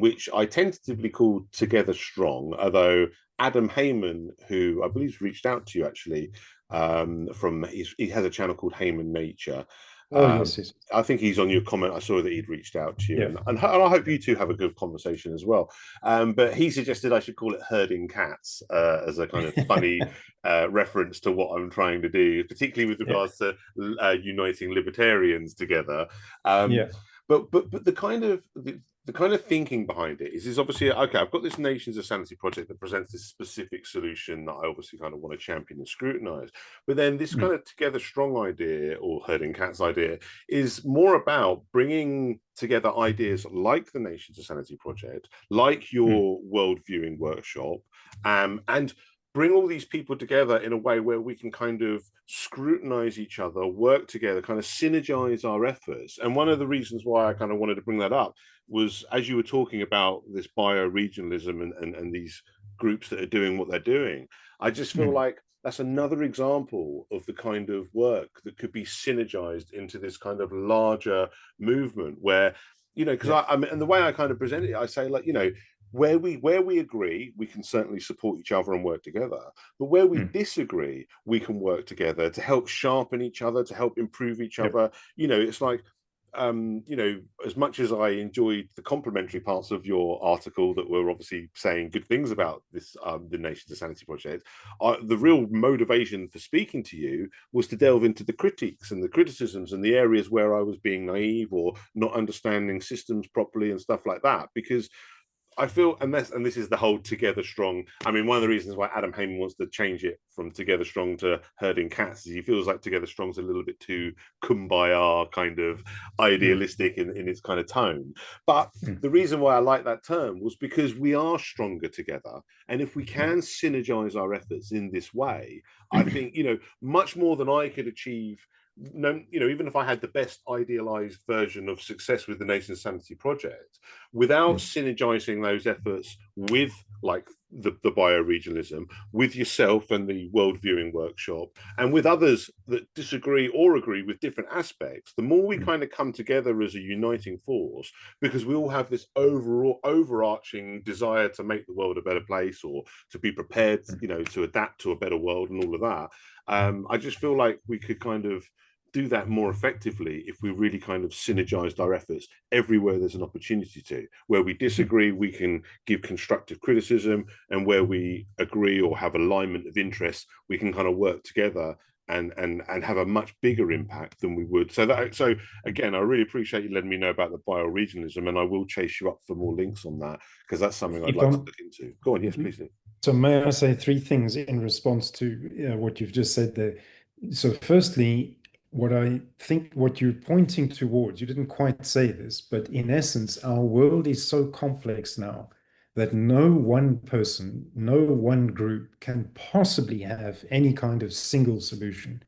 which I tentatively called Together Strong, although Adam Heyman, who I believe reached out to you actually, he has a channel called Heyman Nature. Oh, Um, yes, yes. I think he's on your comment. I saw that he'd reached out to you, Yeah. and I hope you two have a good conversation as well. But he suggested I should call it herding cats as a kind of funny reference to what I'm trying to do, particularly with Yeah. regards to uniting libertarians together. Um, Yeah. but the kind of thinking behind it is obviously okay. I've got this Nations of Sanity project that presents this specific solution that I obviously kind of want to champion and scrutinize. But then this kind Mm, of Together Strong idea or herding cats idea is more about bringing together ideas like the Nations of Sanity project, like mm, your world viewing workshop, and bring all these people together in a way where we can kind of scrutinize each other, work together, kind of synergize our efforts. And one of the reasons why I kind of wanted to bring that up was as you were talking about this bioregionalism and these groups that are doing what they're doing, I just feel mm. like that's another example of the kind of work that could be synergized into this kind of larger movement where because Yeah. I mean, and the way I kind of present it, I say, like, where we agree, we can certainly support each other and work together. But where we Mm. disagree, we can work together to help sharpen each other, to help improve each Yep. other. It's like, as much as I enjoyed the complimentary parts of your article that were obviously saying good things about this, the Nations of Sanity project, the real motivation for speaking to you was to delve into the critiques and the criticisms and the areas where I was being naive or not understanding systems properly and stuff like that. Because I feel, and this is the whole Together Strong. I mean, one of the reasons why Adam Heyman wants to change it from Together Strong to Herding Cats is he feels like Together Strong's a little bit too kumbaya, kind of Mm. idealistic in its kind of tone. But Mm. the reason why I like that term was because we are stronger together. And if we Yeah. can synergize our efforts in this way, I think, much more than I could achieve. No, even if I had the best idealized version of success with the Nations Sanity project, without Mm. synergizing those efforts with like the bioregionalism, with yourself and the world viewing workshop, and with others that disagree or agree with different aspects, the more we Mm. kind of come together as a uniting force, because we all have this overall overarching desire to make the world a better place or to be prepared, Mm. to adapt to a better world and all of that. I just feel like we could kind of do that more effectively if we really kind of synergized our efforts everywhere there's an opportunity to. Where we Mm. disagree, we can give constructive criticism, and where we agree or have alignment of interests, we can kind of work together and have a much bigger impact than we would. So again, I really appreciate you letting me know about the bioregionalism, and I will chase you up for more links on that because that's something I'd If like to I'm look into. Go on, yes, please do. So may I say three things in response to what you've just said there? So firstly, what I think what you're pointing towards, you didn't quite say this, but in essence, our world is so complex now that no one person, no one group can possibly have any kind of single solution.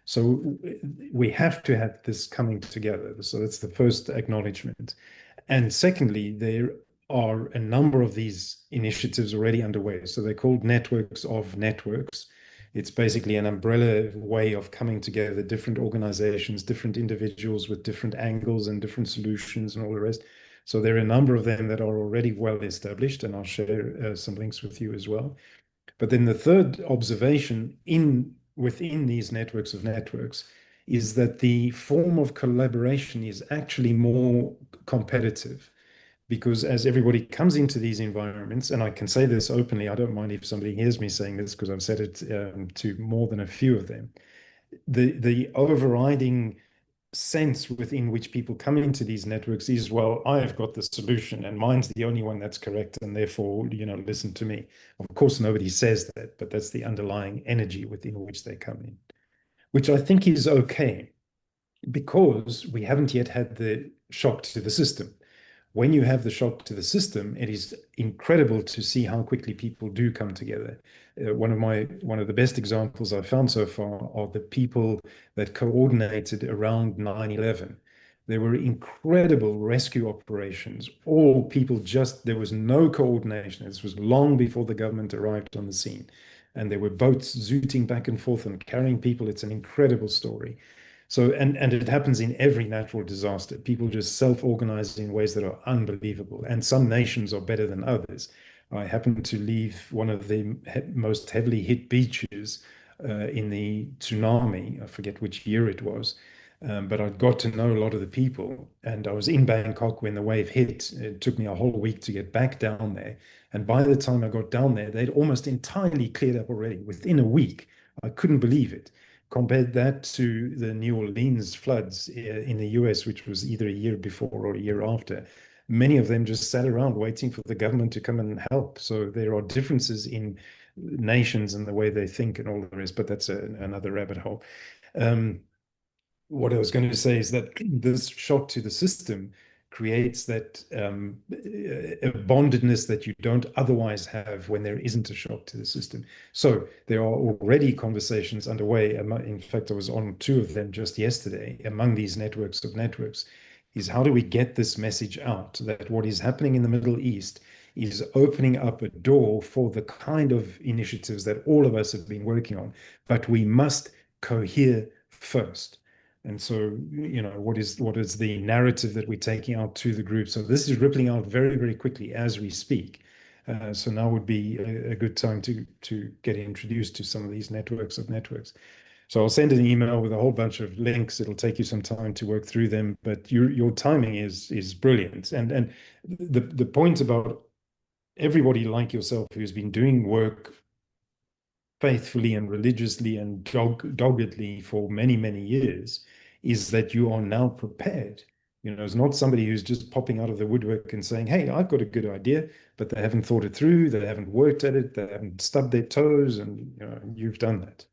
So we have to have this coming together. So that's the first acknowledgement. And secondly, there are a number of these initiatives already underway. So they're called networks of networks. It's basically an umbrella way of coming together, different organizations, different individuals with different angles and different solutions and all the rest. So there are a number of them that are already well established, and I'll share some links with you as well. But then the third observation within these networks of networks is that the form of collaboration is actually more competitive because as everybody comes into these environments, and I can say this openly, I don't mind if somebody hears me saying this because I've said it to more than a few of them. The overriding sense within which people come into these networks is, well, I have got the solution and mine's the only one that's correct, and therefore, listen to me. Of course, nobody says that, but that's the underlying energy within which they come in, which I think is okay because we haven't yet had the shock to the system. When you have the shock to the system, it is incredible to see how quickly people do come together. One of the best examples I've found so far are the people that coordinated around 9/11. There were incredible rescue operations. All people just, there was no coordination. This was long before the government arrived on the scene. And there were boats zooting back and forth and carrying people. It's an incredible story. So, and it happens in every natural disaster. People just self-organize in ways that are unbelievable. And some nations are better than others. I happened to leave one of the most heavily hit beaches in the tsunami. I forget which year it was. But I got to know a lot of the people. And I was in Bangkok when the wave hit. It took me a whole week to get back down there. And by the time I got down there, they'd almost entirely cleared up already within a week. I couldn't believe it. Compared that to the New Orleans floods in the US, which was either a year before or a year after, many of them just sat around waiting for the government to come and help. So there are differences in nations and the way they think and all the rest, but that's another rabbit hole. Um, what I was going to say is that this shock to the system creates that a bondedness that you don't otherwise have when there isn't a shock to the system. So there are already conversations underway. In fact, I was on two of them just yesterday among these networks of networks. Is how do we get this message out that what is happening in the Middle East is opening up a door for the kind of initiatives that all of us have been working on, but we must cohere first. And so, what is the narrative that we're taking out to the group? So this is rippling out very, very quickly as we speak. So now would be a good time to get introduced to some of these networks of networks. So I'll send an email with a whole bunch of links. It'll take you some time to work through them, but your timing is brilliant. And the point about everybody like yourself who's been doing work faithfully and religiously and doggedly for many, many years is that you are now prepared. You know, it's not somebody who's just popping out of the woodwork and saying, "Hey, I've got a good idea," but they haven't thought it through, they haven't worked at it, they haven't stubbed their toes, and you know, you've done that.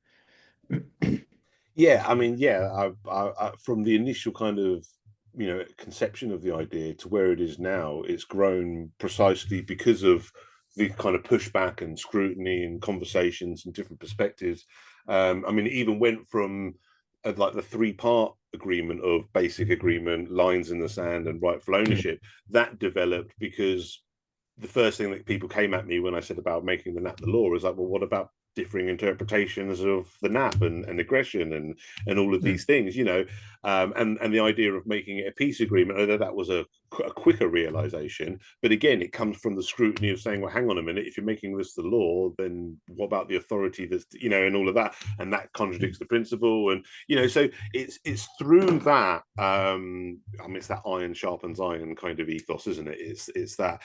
Yeah, I mean, yeah, from the initial kind of, conception of the idea to where it is now, it's grown precisely because of the kind of pushback and scrutiny and conversations and different perspectives. I mean, it even went from like the three-part agreement of basic agreement, lines in the sand, and rightful Yeah, ownership. That developed because the first thing that people came at me when I said about making the NAP the law is like, well, what about differing interpretations of the NAP and aggression and all of yeah, these things, and the idea of making it a peace agreement, although that was a quicker realization. But again, it comes from the scrutiny of saying, well, hang on a minute, if you're making this the law, then what about the authority that's, and all of that, and that contradicts the principle, and so it's through that. I mean, it's that iron sharpens iron kind of ethos, isn't it? It's that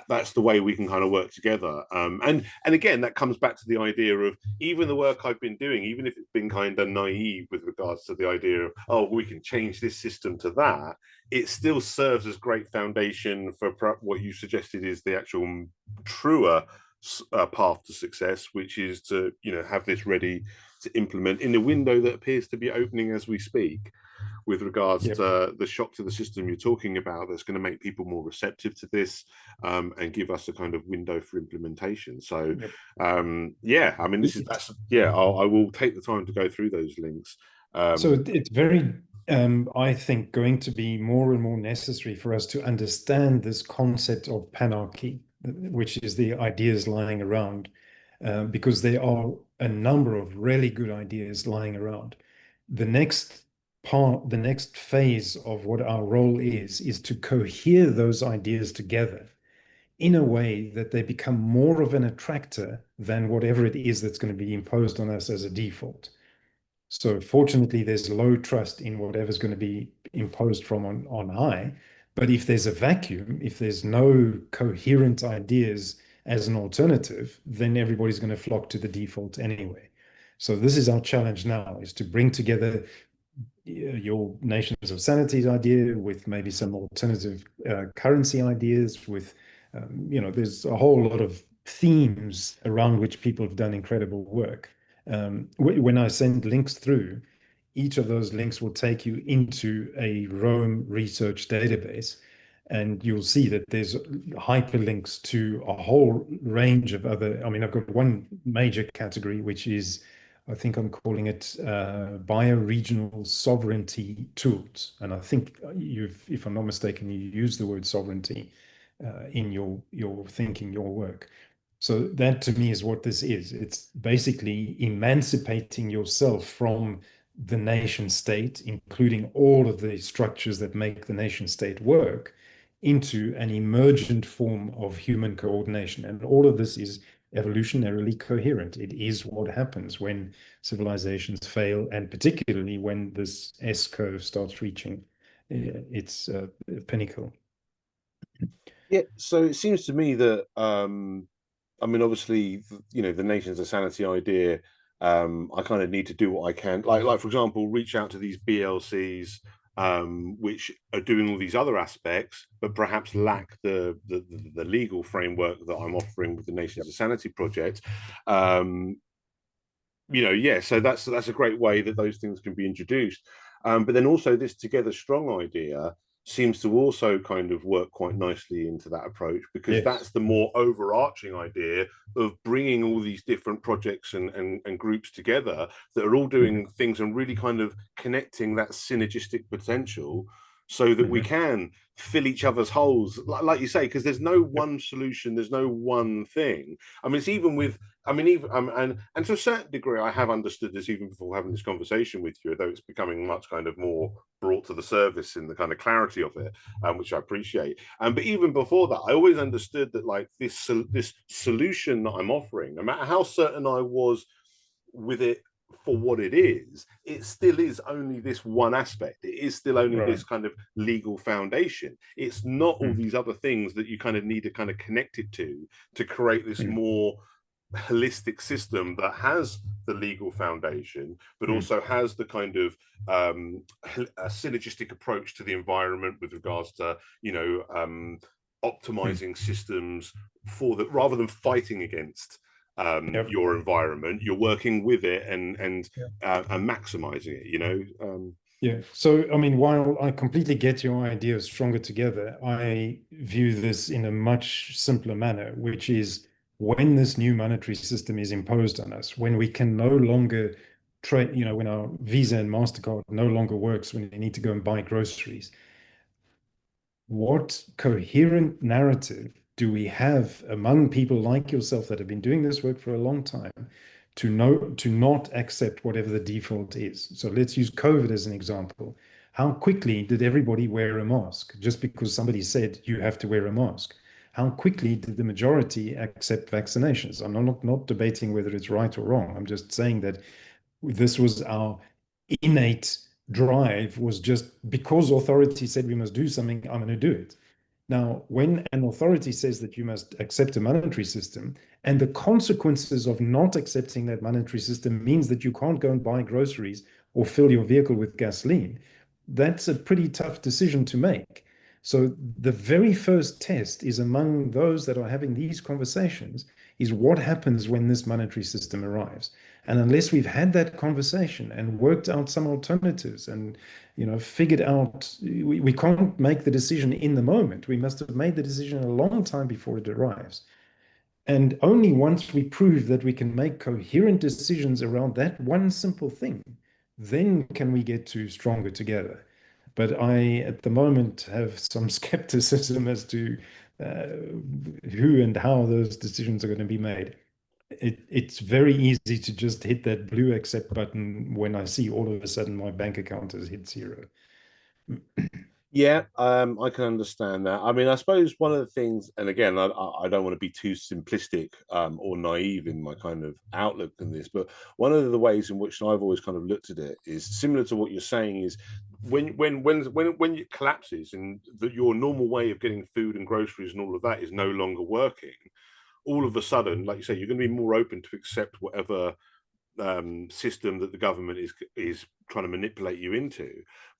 that's the way we can kind of work together. And again, that comes back to the idea of even the work I've been doing, even if it's been kind of naive with regards to the idea of, oh, we can change this system to that, it still serves as great foundation for what you suggested is the actual truer path to success, which is to have this ready to implement in the window that appears to be opening as we speak, with regards yep, to the shock to the system you're talking about, that's going to make people more receptive to this, and give us a kind of window for implementation. So yep. yeah, I mean, It's I will take the time to go through those links. So um, it's very, I think, going to be more and more necessary for us to understand this concept of panarchy, which is the ideas lying around, because there are a number of really good ideas lying around. The next the next phase of what our role is to cohere those ideas together in a way that they become more of an attractor than whatever it is that's going to be imposed on us as a default. So fortunately, there's low trust in whatever's going to be imposed from on high. But if there's a vacuum, if there's no coherent ideas as an alternative, then everybody's going to flock to the default anyway. So this is our challenge now, is to bring together your Nations of Sanity idea with maybe some alternative currency ideas with, there's a whole lot of themes around which people have done incredible work. When I send links through, each of those links will take you into a Rome research database, and you'll see that there's hyperlinks to a whole range of other. I mean, I've got one major category, which is, I think I'm calling it bioregional sovereignty tools. And I think if I'm not mistaken, you use the word sovereignty in your thinking, your work. So that to me is what this is. It's basically emancipating yourself from the nation state, including all of the structures that make the nation state work, into an emergent form of human coordination. And all of this is evolutionarily coherent. It is what happens when civilizations fail, and particularly when this S curve starts reaching its pinnacle. yeah, so it seems to me that I mean, obviously, the Nations of Sanity idea. I kind of need to do what I can, like for example, reach out to these BLCs, which are doing all these other aspects, but perhaps lack the legal framework that I'm offering with the Nations of Sanity project. Um, yeah, so that's a great way that those things can be introduced. But then also this together strong idea seems to also kind of work quite nicely into that approach, because Yes. that's the more overarching idea of bringing all these different projects and groups together that are all Mhm. doing things and really kind of connecting that synergistic potential, so that we Mhm. can fill each other's holes, like you say, because there's no one solution, there's no one thing. I mean, it's even with, I mean, even and to a certain degree, I have understood this even before having this conversation with you, though it's becoming much kind of more brought to the surface in the kind of clarity of it, which I appreciate. But even before that, I always understood that like this solution that I'm offering, no matter how certain I was with it for what it still is only this one aspect. It is still only Right. this kind of legal foundation. It's not all Mm. these other things that you kind of need to kind of connect it to create this Mm. more holistic system that has the legal foundation, but Mm. also has the kind of a synergistic approach to the environment with regards to, Mm. optimizing systems for that rather than fighting against Yep. your environment. You're working with it Yeah. and maximizing it. Yeah. So, I mean, while I completely get your idea of stronger together, I view this in a much simpler manner, which is when this new monetary system is imposed on us, when we can no longer trade, when our Visa and MasterCard no longer works when you need to go and buy groceries, what coherent narrative do we have among people like yourself that have been doing this work for a long time to not accept whatever the default is? So let's use COVID as an example. How quickly did everybody wear a mask just because somebody said you have to wear a mask? How quickly did the majority accept vaccinations? I'm not debating whether it's right or wrong. I'm just saying that this was our innate drive, was just because authority said we must do something, I'm going to do it. Now, when an authority says that you must accept a monetary system, and the consequences of not accepting that monetary system means that you can't go and buy groceries or fill your vehicle with gasoline, that's a pretty tough decision to make. So the very first test is among those that are having these conversations is what happens when this monetary system arrives. And unless we've had that conversation and worked out some alternatives and figured out, we can't make the decision in the moment. We must have made the decision a long time before it arrives. And only once we prove that we can make coherent decisions around that one simple thing, then can we get to stronger together. But I, at the moment, have some skepticism as to uh, who and how those decisions are going to be made. It's very easy to just hit that blue accept button when I see all of a sudden my bank account has hit zero. Yeah, I can understand that. I mean, I suppose one of the things, and again, I don't want to be too simplistic or naive in my kind of outlook on this, but one of the ways in which I've always kind of looked at it is similar to what you're saying is when it collapses and that your normal way of getting food and groceries and all of that is no longer working, all of a sudden, like you say, you're going to be more open to accept whatever system that the government is trying to manipulate you into,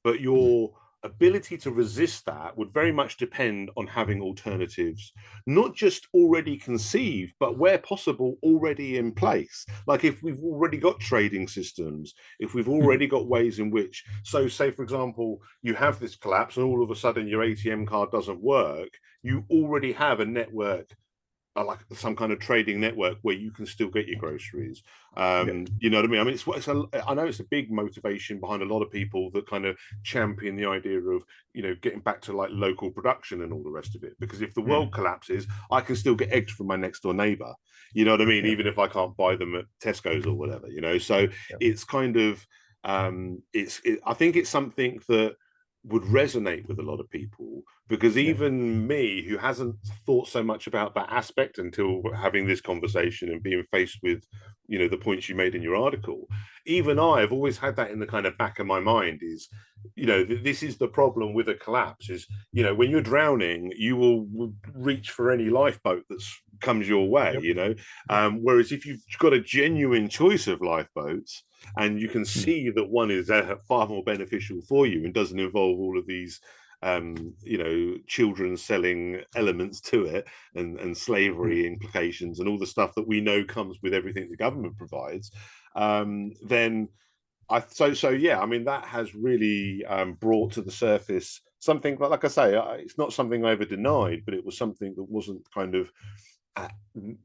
but your ability to resist that would very much depend on having alternatives, not just already conceived, but where possible already in place. Like if we've already got trading systems, if we've already got ways in which, so say for example, you have this collapse and all of a sudden your ATM card doesn't work, you already have a network like some kind of trading network where you can still get your groceries. Yeah. You know what I mean? I mean, I know it's a big motivation behind a lot of people that kind of champion the idea of, getting back to like local production and all the rest of it. Because if the world collapses, I can still get eggs from my next door neighbor. You know what I mean? Yeah. Even if I can't buy them at Tesco's or whatever, So Yeah. it's kind of, I think it's something that would resonate with a lot of people because Yeah. even me who hasn't thought so much about that aspect until having this conversation and being faced with the points you made in your article, even I've always had that in the kind of back of my mind is this is the problem with a collapse is when you're drowning you will reach for any lifeboat that comes your way, Yep. whereas if you've got a genuine choice of lifeboats and you can Mm. see that one is far more beneficial for you and doesn't involve all of these children selling elements to it and Mm. slavery implications and all the stuff that we know comes with everything the government provides, then yeah, I mean that has really brought to the surface something like I say, it's not something I ever denied, but it was something that wasn't kind of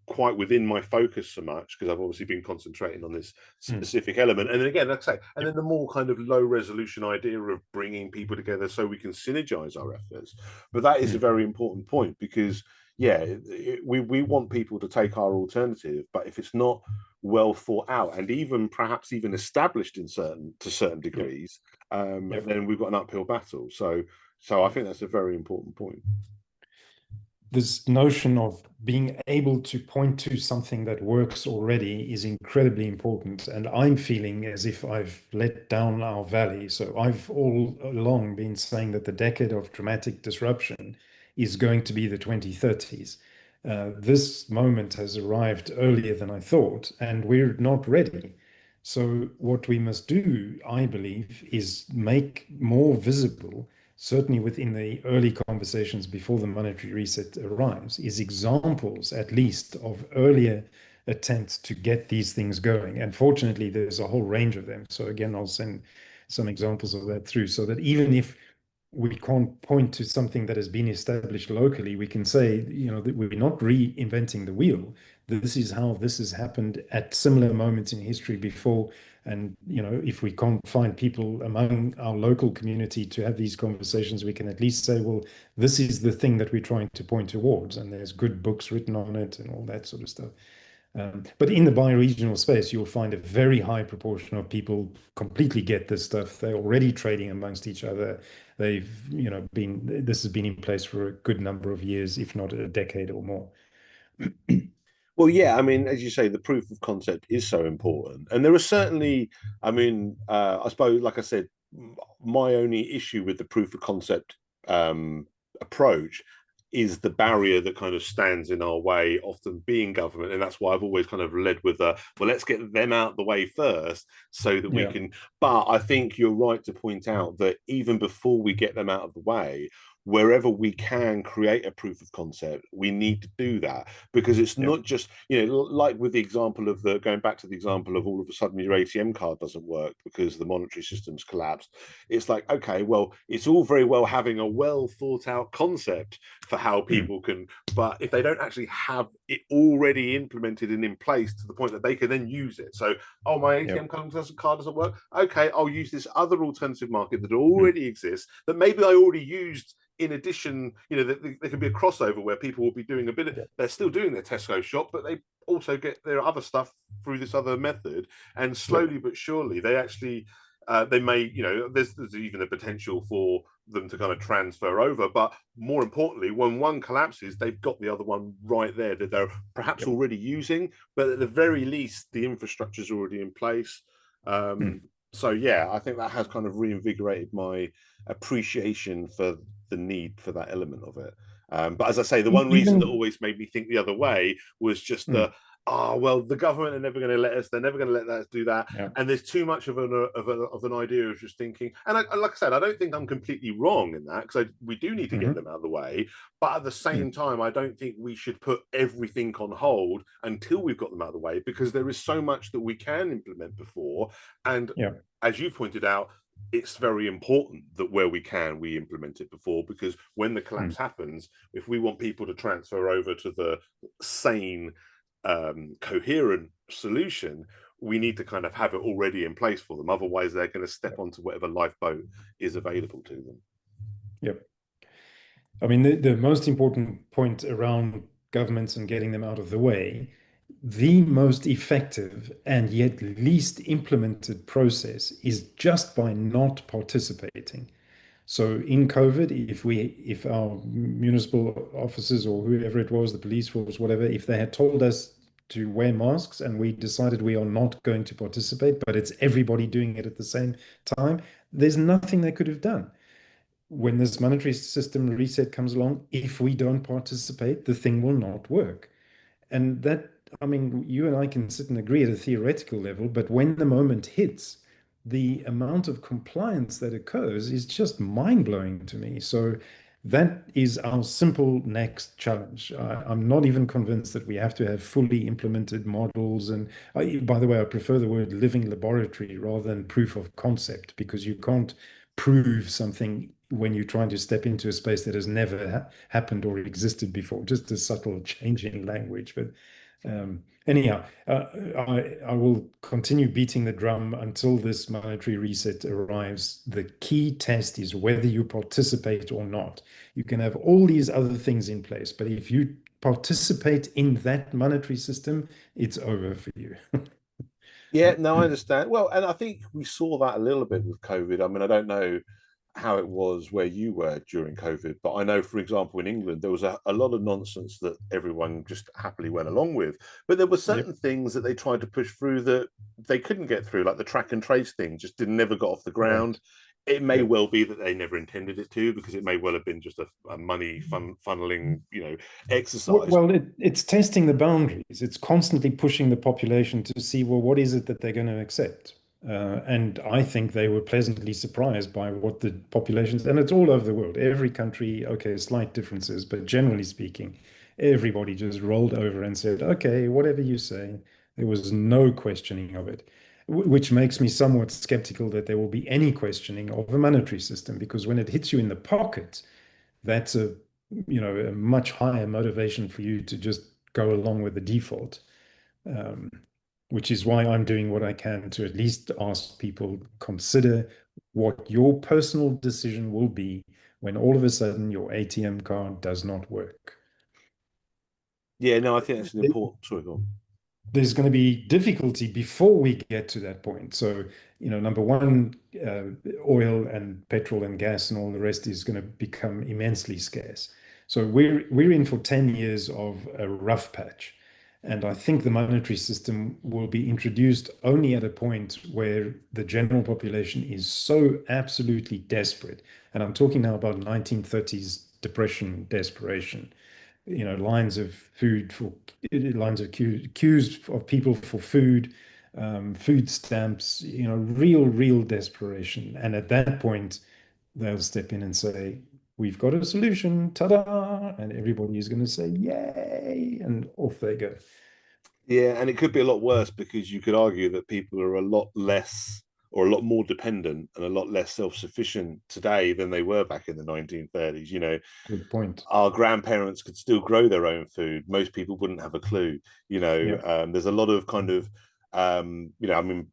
quite within my focus so much because I've obviously been concentrating on this Mm. specific element. And then again, like I say, and Yep. then the more kind of low resolution idea of bringing people together so we can synergize our efforts. But that is a Mm. very important point because yeah, we want people to take our alternative, but if it's not well thought out and even perhaps even established in certain Yeah, degrees, yeah. then we've got an uphill battle. So I think that's a very important point. This notion of being able to point to something that works already is incredibly important. And I'm feeling as if I've let down our valley. So I've all along been saying that the decade of dramatic disruption is going to be the 2030s. This moment has arrived earlier than I thought, and we're not ready. So, what we must do, I believe, is make more visible, certainly within the early conversations before the monetary reset arrives, is examples at least of earlier attempts to get these things going. And fortunately, there's a whole range of them. So again, I'll send some examples of that through so that even if we can't point to something that has been established locally, we can say, that we're not reinventing the wheel. This is how this has happened at similar moments in history before. And, if we can't find people among our local community to have these conversations, we can at least say, well, this is the thing that we're trying to point towards. And there's good books written on it and all that sort of stuff. But in the bioregional space, you'll find a very high proportion of people completely get this stuff. They're already trading amongst each other. They've, this has been in place for a good number of years, if not a decade or more. Well, yeah, I mean, as you say, the proof of concept is so important. And there are certainly, I mean, I suppose, like I said, my only issue with the proof of concept approach is the barrier that kind of stands in our way, often being government. And that's why I've always kind of led with well, let's get them out the way first so that we Yeah. can. But I think you're right to point out that even before we get them out of the way, wherever we can create a proof of concept, we need to do that, because it's Yeah. not just, like with the example of the going back to the example of all of a sudden your ATM card doesn't work because the monetary system's collapsed. It's like, okay, well, it's all very well having a well thought out concept for how Mm. people can, but if they don't actually have it already implemented and in place to the point that they can then use it. So, oh, my Yeah. ATM card doesn't work. Okay, I'll use this other alternative market that Mm. already exists that maybe I already used. In addition, there can be a crossover where people will be doing a bit of, Yeah. they're still doing their Tesco shop, but they also get their other stuff through this other method. And Yeah. slowly but surely, they actually, they may, there's even the potential for them to kind of transfer over. But more importantly, when one collapses, they've got the other one right there that they're perhaps Yeah. already using, but at the very least, the infrastructure is already in place. Mm. So yeah, I think that has kind of reinvigorated my appreciation for the need for that element of it. But as I say, the one reason that Even. always made me think the other way was just Mm. well, the government are never going to let us. They're never going to let us do that. Yeah. And there's too much of an idea of just thinking. And like I said, I don't think I'm completely wrong in that, because we do need to get Mm-hmm. them out of the way. But at the Mm. same time, I don't think we should put everything on hold until we've got them out of the way, because there is so much that we can implement before. And Yeah. as you pointed out, it's very important that where we can, we implement it before, because when the collapse Mm. happens, if we want people to transfer over to the sane, coherent solution, we need to kind of have it already in place for them. Otherwise, they're going to step onto whatever lifeboat is available to them. Yep. I mean, the most important point around governments and getting them out of the way, the most effective and yet least implemented process is just by not participating. So in COVID, if our municipal officers or whoever it was, the police force, whatever, if they had told us to wear masks and we decided we are not going to participate, but it's everybody doing it at the same time, there's nothing they could have done. When this monetary system reset comes along, if we don't participate, the thing will not work. And that, I mean, you and I can sit and agree at a theoretical level, but when the moment hits, the amount of compliance that occurs is just mind-blowing to me. So that is our simple next challenge. I'm not even convinced that we have to have fully implemented models. And by the way, I prefer the word living laboratory rather than proof of concept, because you can't prove something when you're trying to step into a space that has never happened or existed before. Just a subtle change in language. But anyhow, I will continue beating the drum until this monetary reset arrives. The key test is whether you participate or not. You can have all these other things in place, but if you participate in that monetary system, it's over for you. Yeah, no, I understand. Well, and I think we saw that a little bit with COVID. I mean, I don't know how it was where you were during COVID, but I know, for example, in England, there was a lot of nonsense that everyone just happily went along with. But there were Yep. certain things that they tried to push through that they couldn't get through, like the track and trace thing, just didn't never got off the ground. Right. It may Yep. well be that they never intended it to, because it may well have been just a money funneling, exercise. Well, it's testing the boundaries. It's constantly pushing the population to see, well, what is it that they're going to accept? And I think they were pleasantly surprised by what the populations, and it's all over the world. Every country, okay, slight differences, but generally speaking, everybody just rolled over and said, okay, whatever you say. There was no questioning of it, which makes me somewhat skeptical that there will be any questioning of a monetary system, because when it hits you in the pocket, that's a much higher motivation for you to just go along with the default, um, which is why I'm doing what I can to at least ask people, consider what your personal decision will be when all of a sudden your ATM card does not work. Yeah, no, I think that's an important. Sorry, go on. There's going to be difficulty before we get to that point. So, number one, uh, oil and petrol and gas and all the rest is going to become immensely scarce. So we're in for 10 years of a rough patch. And I think the monetary system will be introduced only at a point where the general population is so absolutely desperate. And I'm talking now about 1930s depression desperation, lines of food for lines of queues of people for food, food stamps, real desperation. And at that point, they'll step in and say, we've got a solution, ta-da! And everybody is going to say, yay! And off they go. Yeah, and it could be a lot worse, because you could argue that people are a lot less or a lot more dependent and a lot less self-sufficient today than they were back in the 1930s. Good point. Our grandparents could still grow their own food. Most people wouldn't have a clue. Yeah, There's a lot of kind of, I mean,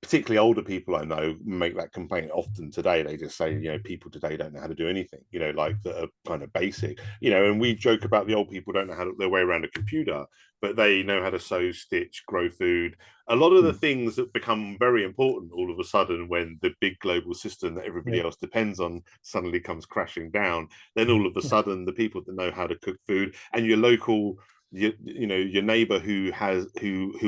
particularly older people I know make that complaint often today. They just say, people today don't know how to do anything, like that are kind of basic, and we joke about the old people don't know how to their way around a computer, but they know how to sew, stitch, grow food. A lot of the mm, things that become very important all of a sudden when the big global system that yeah, everybody else depends on suddenly comes crashing down, then all of a sudden the people that know how to cook food and your local, your neighbor who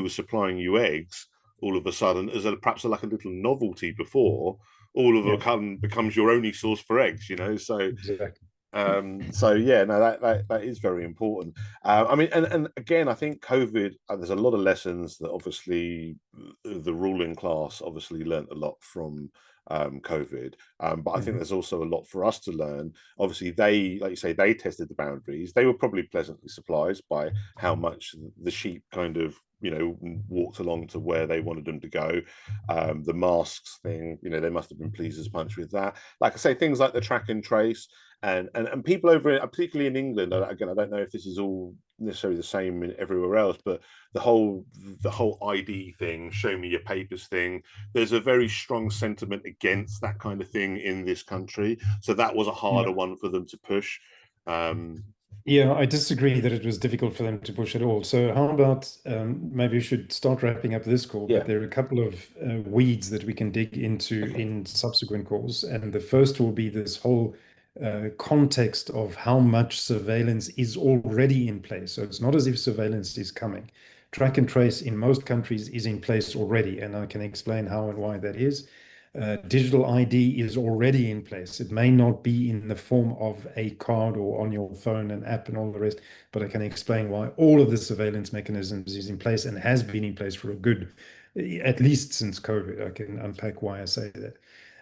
was supplying you eggs, all of a sudden, as perhaps like a little novelty before, all of yeah, a sudden becomes your only source for eggs. exactly. So yeah, no, that is very important. I mean, and again, I think COVID. There's a lot of lessons that obviously the ruling class obviously learnt a lot from COVID. But I think Mhm. there's also a lot for us to learn. Obviously, they, like you say, they tested the boundaries. They were probably pleasantly surprised by how much the sheep kind of walked along to where they wanted them to go. The masks thing, they must have been pleased as punch with that. Like I say, things like the track and trace, and people over, particularly in England. Again, I don't know if this is all necessarily the same in everywhere else, but the whole ID thing, show me your papers thing. There's a very strong sentiment against that kind of thing in this country, so that was a Yeah. harder one for them to push. Um, Yeah, I disagree that it was difficult for them to push at all. So how about maybe we should start wrapping up this call, but yeah, there are a couple of weeds that we can dig into okay, in subsequent calls. And the first will be this whole context of how much surveillance is already in place. So it's not as if surveillance is coming. Track and trace in most countries is in place already, and I can explain how and why that is. Digital ID is already in place. It may not be in the form of a card or on your phone and app and all the rest, but I can explain why all of the surveillance mechanisms is in place and has been in place for a good, at least since COVID. I can unpack why I say that.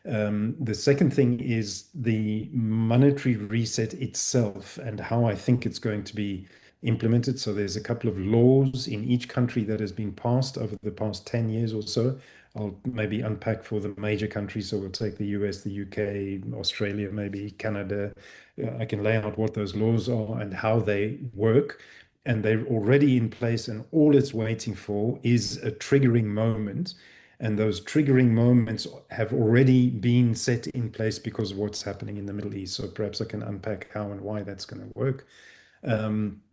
The second thing is the monetary reset itself and how I think it's going to be implemented. So there's a couple of laws in each country that has been passed over the past 10 years or so. I'll maybe unpack for the major countries. So we'll take the US, the UK, Australia, maybe Canada. I can lay out what those laws are and how they work. And they're already in place, and all it's waiting for is a triggering moment. And those triggering moments have already been set in place because of what's happening in the Middle East. So perhaps I can unpack how and why that's going to work.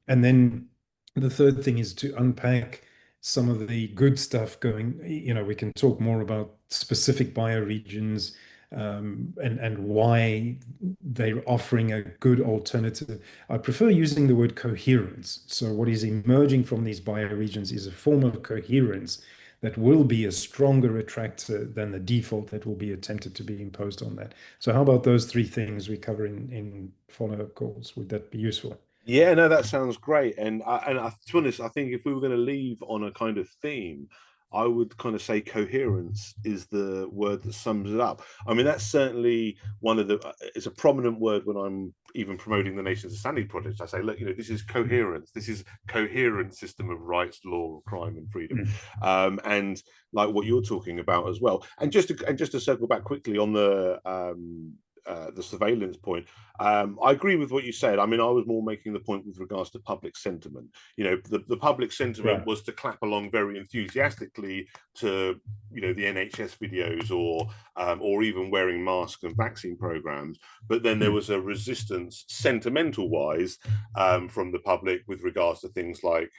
And then the third thing is to unpack some of the good stuff going. We can talk more about specific bioregions, and why they're offering a good alternative. I prefer using the word coherence. So what is emerging from these bioregions is a form of coherence that will be a stronger attractor than the default that will be attempted to be imposed on that. So how about those three things we cover in follow-up calls? Would that be useful? Yeah, no, that sounds great. To be honest, I think if we were going to leave on a kind of theme, I would kind of say coherence is the word that sums it up. I mean, that's certainly one of the. It's a prominent word when I'm even promoting the Nations of Sanity project. I say, look, this is coherence. This is coherent system of rights, law, crime, and freedom, Mm. and like what you're talking about as well. And just to circle back quickly on the surveillance point, I agree with what you said. I mean, I was more making the point with regards to public sentiment. The public sentiment Right. was to clap along very enthusiastically to, the NHS videos or even wearing masks and vaccine programs. But then there Mm. was a resistance, sentimental wise, from the public with regards to things like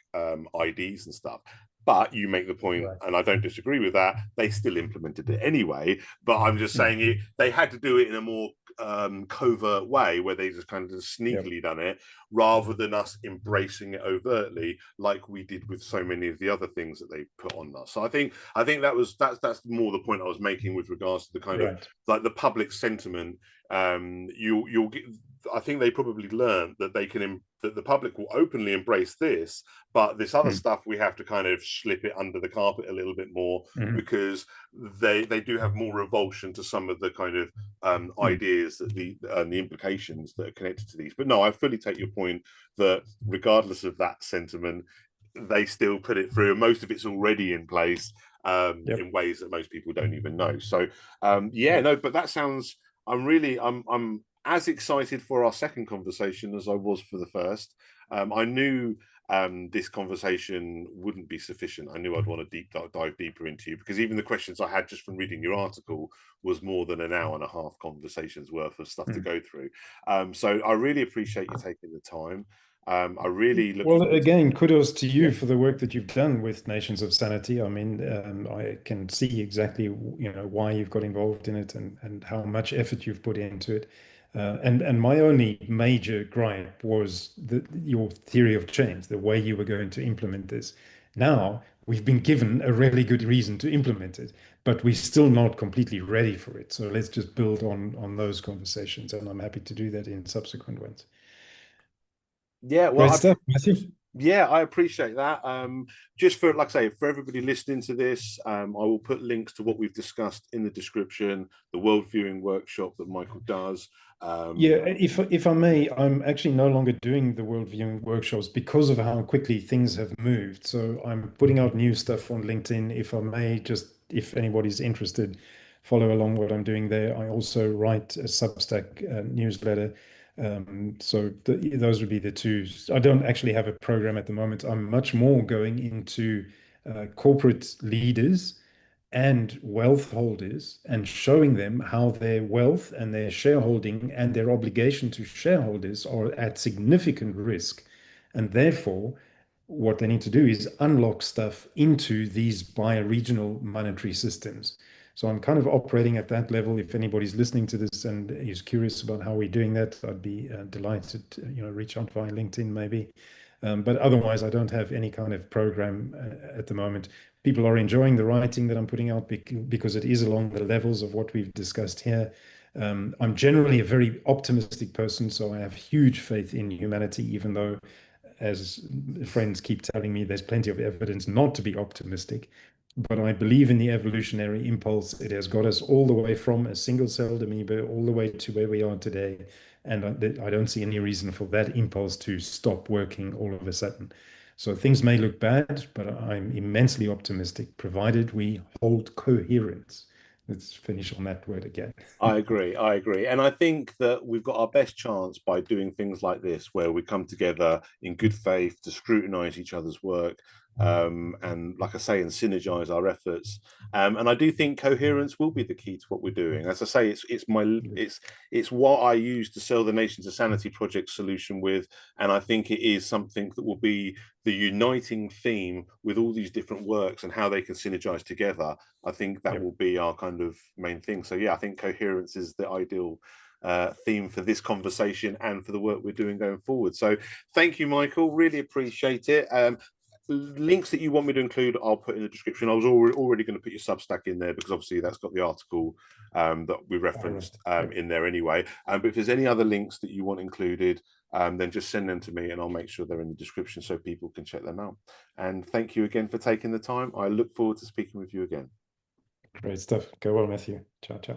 IDs and stuff. But you make the point, Right. and I don't disagree with that. They still implemented it anyway. But I'm just Mm. saying they had to do it in a more covert way where they just kind of just Yep. sneakily done it rather than us embracing it overtly like we did with so many of the other things that they put on us. So I think that's more the point I was making with regards to the kind of Right. like the public sentiment. You'll get, I think they probably learned that that the public will openly embrace this, but this other Mm. stuff we have to kind of slip it under the carpet a little bit more Mm. because they do have more revulsion to some of the kind of Mm. ideas that the implications that are connected to these. But no, I fully take your point that regardless of that sentiment, they still put it through, and most of it's already in place Yep. in ways that most people don't even know. So yeah, Yep. no, but that sounds. I'm as excited for our second conversation as I was for the first. I knew this conversation wouldn't be sufficient. I knew I'd want to dive deeper into you because even the questions I had just from reading your article was more than an hour and a half conversations worth of stuff to Mm. go through. So I really appreciate you taking the time. I really look Well, forward to. again, kudos to Yeah. you for the work that you've done with Nations of Sanity. I mean, I can see exactly, why you've got involved in it and how much effort you've put into it. And my only major gripe was your theory of change, the way you were going to implement this. Now we've been given a really good reason to implement it, but we're still not completely ready for it. So let's just build on those conversations, and I'm happy to do that in subsequent ones. Yeah, well, Great stuff, Matthew. I appreciate that. Just for, like I say, for everybody listening to this, I will put links to what we've discussed in the description, the world viewing workshop that Michael does. Yeah, if I may, I'm actually no longer doing the world viewing workshops because of how quickly things have moved. So I'm putting out new stuff on LinkedIn. If I may, just if anybody's interested, follow along what I'm doing there. I also write a Substack newsletter. So those would be the two. I don't actually have a program at the moment. I'm much more going into corporate leaders and wealth holders and showing them how their wealth and their shareholding and their obligation to shareholders are at significant risk. And therefore, what they need to do is unlock stuff into these bioregional monetary systems. So I'm kind of operating at that level. If anybody's listening to this and is curious about how we're doing that, I'd be delighted to, reach out via LinkedIn maybe. But otherwise, I don't have any kind of program at the moment. People are enjoying the writing that I'm putting out because it is along the levels of what we've discussed here. I'm generally a very optimistic person, so I have huge faith in humanity, even though, as friends keep telling me, there's plenty of evidence not to be optimistic. But I believe in the evolutionary impulse. It has got us all the way from a single-celled amoeba all the way to where we are today. And I don't see any reason for that impulse to stop working all of a sudden. So things may look bad, but I'm immensely optimistic, provided we hold coherence. Let's finish on that word again. I agree. I agree. And I think that we've got our best chance by doing things like this, where we come together in good faith to scrutinize each other's work, and like I say, and synergize our efforts. And I do think coherence will be the key to what we're doing. As I say, it's what I use to sell the Nations of Sanity project solution with, and I think it is something that will be the uniting theme with all these different works and how they can synergize together. I think that will be our kind of main thing. So yeah, I think coherence is the ideal theme for this conversation and for the work we're doing going forward. So thank you, Michael. Really appreciate it. Links that you want me to include, I'll put in the description. I was already going to put your Substack in there because obviously that's got the article that we referenced in there anyway. But if there's any other links that you want included, then just send them to me and I'll make sure they're in the description so people can check them out. And thank you again for taking the time. I look forward to speaking with you again. Great stuff. Go well, Matthew. Ciao, ciao.